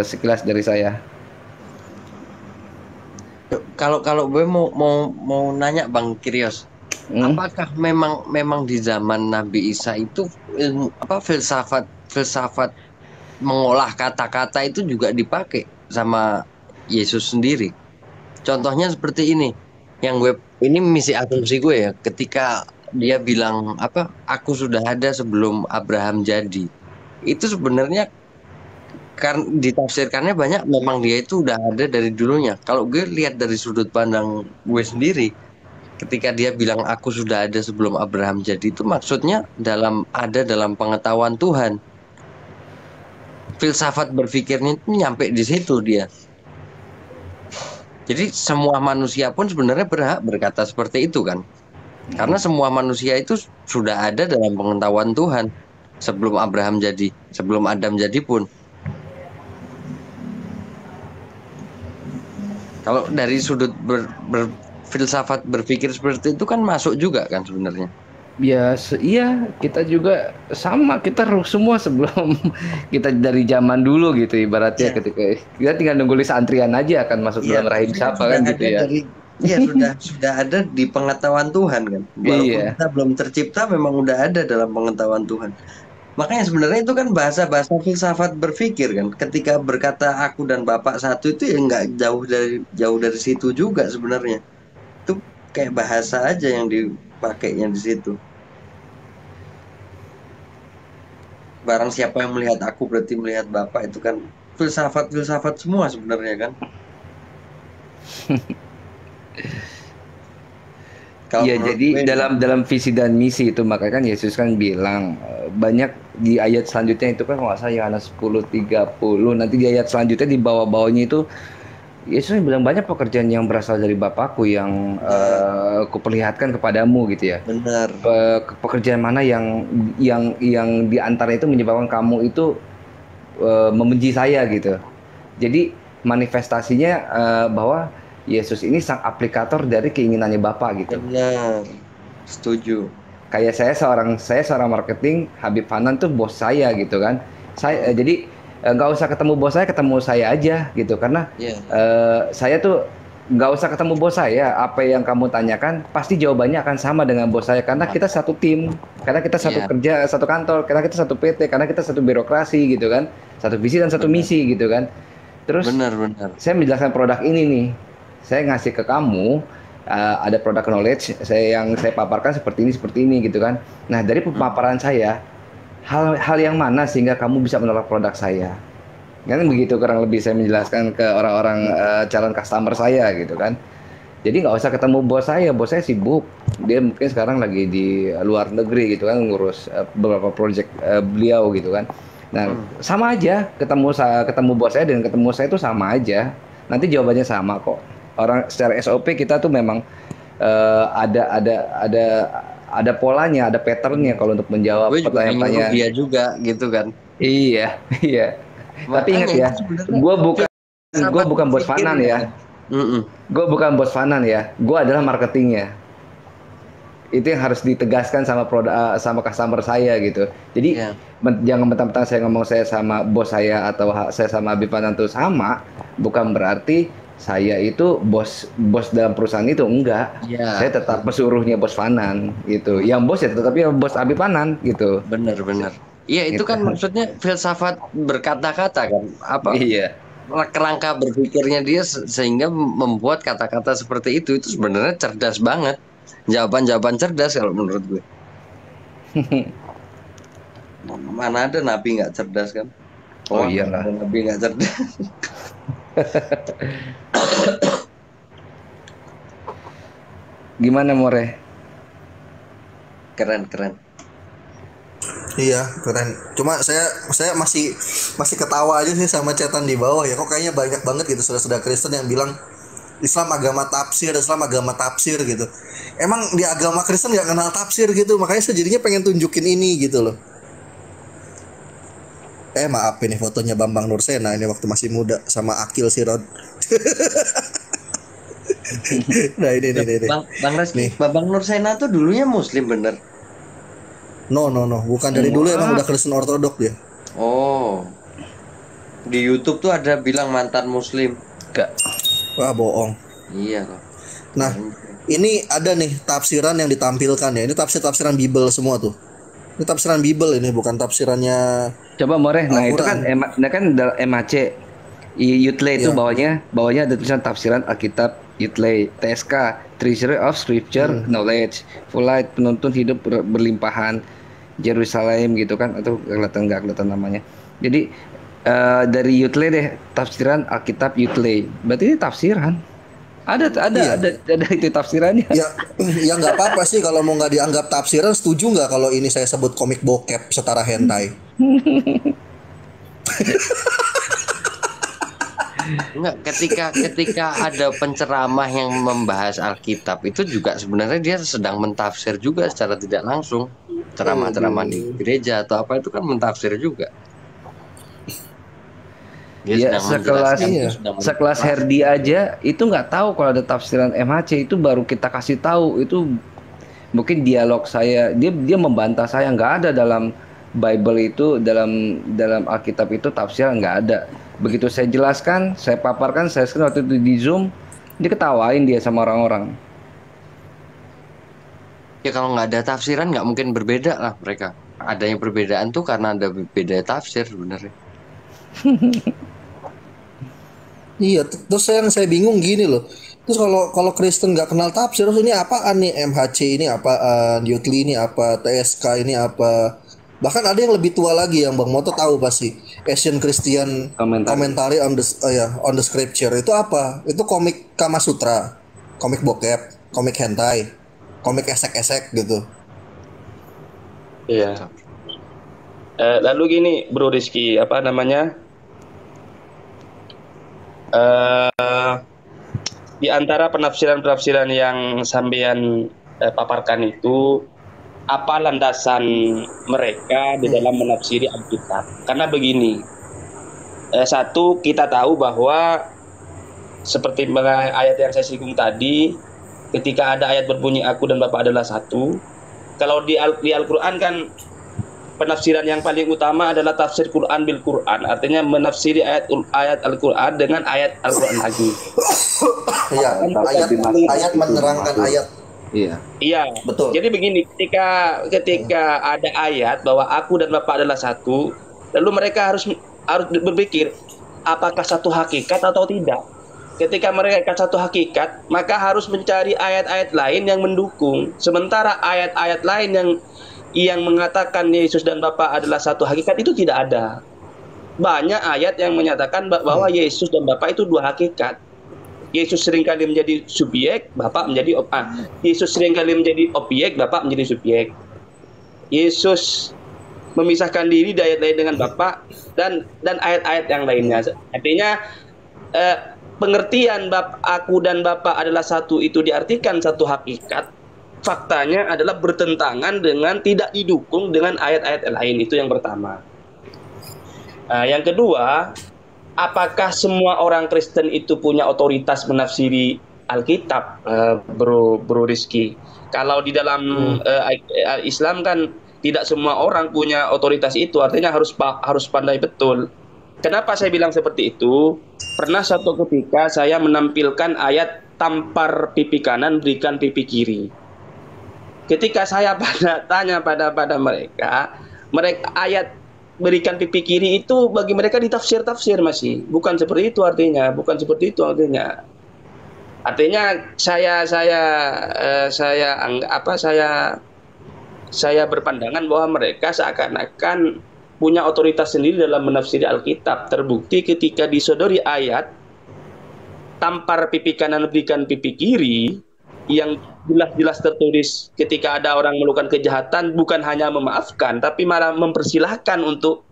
sekilas dari saya. Kalau gue mau nanya Bang Kirios, apakah memang di zaman Nabi Isa itu ilmu filsafat mengolah kata-kata itu juga dipakai sama Yesus sendiri? Contohnya seperti ini, yang ini misi asumsi gue ya, ketika dia bilang aku sudah ada sebelum Abraham jadi, itu sebenarnya kan ditafsirkannya banyak memang dia itu udah ada dari dulunya. Kalau gue lihat dari sudut pandang gue sendiri, ketika dia bilang aku sudah ada sebelum Abraham jadi, itu maksudnya dalam pengetahuan Tuhan. Filsafat berpikirnya itu nyampe di situ dia. Jadi semua manusia pun sebenarnya berhak berkata seperti itu kan. Karena semua manusia itu sudah ada dalam pengetahuan Tuhan sebelum Abraham jadi, sebelum Adam jadi pun. Kalau dari sudut filsafat berpikir seperti itu kan masuk juga kan sebenarnya. Ya, iya, kita juga sama, kita semua sebelum kita dari zaman dulu gitu ibaratnya, ketika kita tinggal nunggu list antrian aja akan masuk dalam rahim siapa kan gitu ya. Sudah ada di pengetahuan Tuhan kan. Walaupun kita belum tercipta, memang udah ada dalam pengetahuan Tuhan. Makanya sebenarnya itu kan bahasa-bahasa filsafat berpikir kan. Ketika berkata aku dan Bapak satu itu ya nggak jauh dari situ juga sebenarnya. Itu kayak bahasa aja yang dipakainya di situ. Barang siapa yang melihat aku berarti melihat Bapak, itu kan filsafat semua sebenarnya kan. Iya, jadi dalam visi dan misi itu makanya kan Yesus kan bilang banyak di ayat selanjutnya itu kan kalau nggak salah Yohanes 10:30, nanti di ayat selanjutnya di bawah-bawahnya itu Yesus bilang banyak pekerjaan yang berasal dari Bapakku yang kuperlihatkan kepadamu gitu ya. Benar. Pekerjaan mana yang di antara itu menyebabkan kamu itu membenci saya gitu. Jadi manifestasinya bahwa Yesus ini sang aplikator dari keinginannya Bapa gitu. Benar. Setuju. Kayak saya seorang marketing, Habib Hanan tuh bos saya gitu kan. Jadi nggak usah ketemu bos saya, ketemu saya aja gitu, karena saya tuh nggak usah ketemu bos saya, apa yang kamu tanyakan pasti jawabannya akan sama dengan bos saya, karena kita satu tim, karena kita satu kerja, satu kantor, karena kita satu PT, karena kita satu birokrasi gitu kan, satu visi dan satu misi gitu kan. Terus Benar. saya menjelaskan produk ini nih, saya ngasih ke kamu, ada product knowledge yang saya paparkan seperti ini gitu kan. Nah dari pemaparan saya, hal yang mana sehingga kamu bisa menolak produk saya? Kan begitu kurang lebih saya menjelaskan ke orang-orang calon customer saya gitu kan. Jadi nggak usah ketemu bos saya sibuk, dia mungkin sekarang lagi di luar negeri gitu kan, ngurus beberapa project beliau gitu kan. Nah sama aja, ketemu bos saya dan ketemu saya itu sama aja, nanti jawabannya sama kok. Orang secara SOP kita tuh memang ada polanya, ada patternnya kalau untuk menjawab pertanyaan-pertanyaan. Dia juga gitu kan. Iya. Tapi ingat ya, gue bukan bos Fanan ya. Gue bukan bos Fanan ya. Gue adalah marketingnya. Itu yang harus ditegaskan sama sama customer saya gitu. Jadi jangan mentang-mentang saya ngomong saya sama bos saya atau saya sama Habib Fanan itu sama, bukan berarti saya itu bos dalam perusahaan itu, enggak. Saya tetap pesuruhnya bos Fanan gitu. Yang bos ya tetapnya bos Habib Fanan gitu. Benar. Iya itu kan maksudnya filsafat berkata-kata kan, apa? Iya. Kerangka berpikirnya dia sehingga membuat kata-kata seperti itu sebenarnya cerdas banget. Jawaban cerdas kalau menurut gue. Mana ada nabi nggak cerdas kan? Oh iyalah. Nabi nggak cerdas. Gimana More? Keren. Iya keren. Cuma saya masih ketawa aja sih sama chatan di bawah ya. Kok kayaknya banyak banget gitu saudara-saudara Kristen yang bilang Islam agama tafsir gitu. Emang di agama Kristen nggak kenal tafsir gitu. Makanya saya jadinya pengen tunjukin ini gitu loh. Maaf ini fotonya Bambang Nursena ini waktu masih muda sama Akil Sirod. Nah ini. Bang Reski, Bambang Nursena tuh dulunya Muslim bener? No, bukan dari dulu emang udah Kristen ortodok dia. Oh, di YouTube tuh ada bilang mantan Muslim. Enggak. Wah bohong. Iya kok. Nah, ini ada nih tafsiran yang ditampilkan ya. Ini tafsiran Bible semua tuh. Ini tafsiran Bible ini bukan tafsirannya. Coba More, nah itu kan MAC, Yutley itu bawahnya ada tulisan tafsiran Alkitab Yutley, TSK, Treasury of Scripture Knowledge, Fullite, penuntun hidup berlimpahan, Jerusalem gitu kan, atau nggak kelihatan namanya. Jadi dari Yutley deh, tafsiran Alkitab Yutley, berarti ini tafsiran. Ada itu tafsirannya. Ya nggak apa-apa sih kalau mau nggak dianggap tafsiran. Setuju nggak kalau ini saya sebut komik bokep setara hentai? Enggak, ketika ada penceramah yang membahas Alkitab itu juga sebenarnya dia sedang mentafsir juga secara tidak langsung. Ceramah-ceramah di gereja atau apa itu kan mentafsir juga. Ya sekelas Herdi aja itu nggak tahu kalau ada tafsiran MHC, itu baru kita kasih tahu. Itu mungkin dialog saya, dia membantah saya, nggak ada dalam Bible itu, dalam Alkitab itu tafsiran, nggak ada. Begitu saya jelaskan, saya paparkan, saya screen waktu itu di Zoom, dia ketawain dia sama orang-orang. Ya kalau nggak ada tafsiran nggak mungkin berbeda lah mereka. Adanya perbedaan tuh karena ada beda tafsir sebenarnya. Iya, terus yang saya bingung gini loh. Terus kalau Kristen nggak kenal tafsir, terus ini apaan nih? MHC ini apaan? Yutli ini apa? TSK ini apa? Bahkan ada yang lebih tua lagi yang Bang Moto tahu pasti. Asian Christian Commentary on the Scripture itu apa? Itu komik Kama Sutra, komik bokep, komik hentai, komik esek-esek gitu. Iya. Lalu gini, Bro Rizky, apa namanya? Di antara penafsiran-penafsiran yang sampean paparkan itu, apa landasan mereka di dalam menafsiri Alkitab? Karena begini, satu, kita tahu bahwa seperti ayat yang saya singgung tadi, ketika ada ayat berbunyi aku dan Bapa adalah satu. Kalau di Al-Quran kan penafsiran yang paling utama adalah tafsir Quran bil Quran, artinya menafsiri ayat Al-Quran dengan ayat Al-Quran lagi. Iya, ayat menerangkan ayat. Iya, betul. Jadi begini, ketika ada ayat bahwa aku dan Bapak adalah satu, lalu mereka harus berpikir apakah satu hakikat atau tidak. Ketika mereka satu hakikat, maka harus mencari ayat-ayat lain yang mendukung. Sementara ayat-ayat lain yang mengatakan Yesus dan Bapa adalah satu hakikat itu tidak ada. Banyak ayat yang menyatakan bahwa Yesus dan Bapa itu dua hakikat. Yesus seringkali menjadi subjek, Bapa menjadi Yesus seringkali menjadi objek, Bapa menjadi subjek. Yesus memisahkan diri dari ayat lain dengan Bapa dan ayat-ayat yang lainnya. Artinya pengertian aku dan Bapa adalah satu itu diartikan satu hakikat. Faktanya adalah bertentangan dengan tidak didukung dengan ayat-ayat lain. Itu yang pertama. Yang kedua, apakah semua orang Kristen itu punya otoritas menafsiri Alkitab, Bro Rizky? Kalau di dalam Islam kan tidak semua orang punya otoritas itu, artinya harus pandai betul. Kenapa saya bilang seperti itu? Pernah suatu ketika saya menampilkan ayat tampar pipi kanan, berikan pipi kiri. Ketika saya tanya pada mereka ayat berikan pipi kiri itu bagi mereka ditafsir masih. Bukan seperti itu artinya, Artinya saya berpandangan bahwa mereka seakan-akan punya otoritas sendiri dalam menafsiri Alkitab. Terbukti ketika disodori ayat tampar pipi kanan berikan pipi kiri yang jelas-jelas tertulis ketika ada orang melakukan kejahatan bukan hanya memaafkan tapi malah mempersilahkan untuk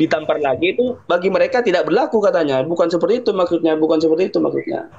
ditampar lagi, itu bagi mereka tidak berlaku katanya. Bukan seperti itu maksudnya.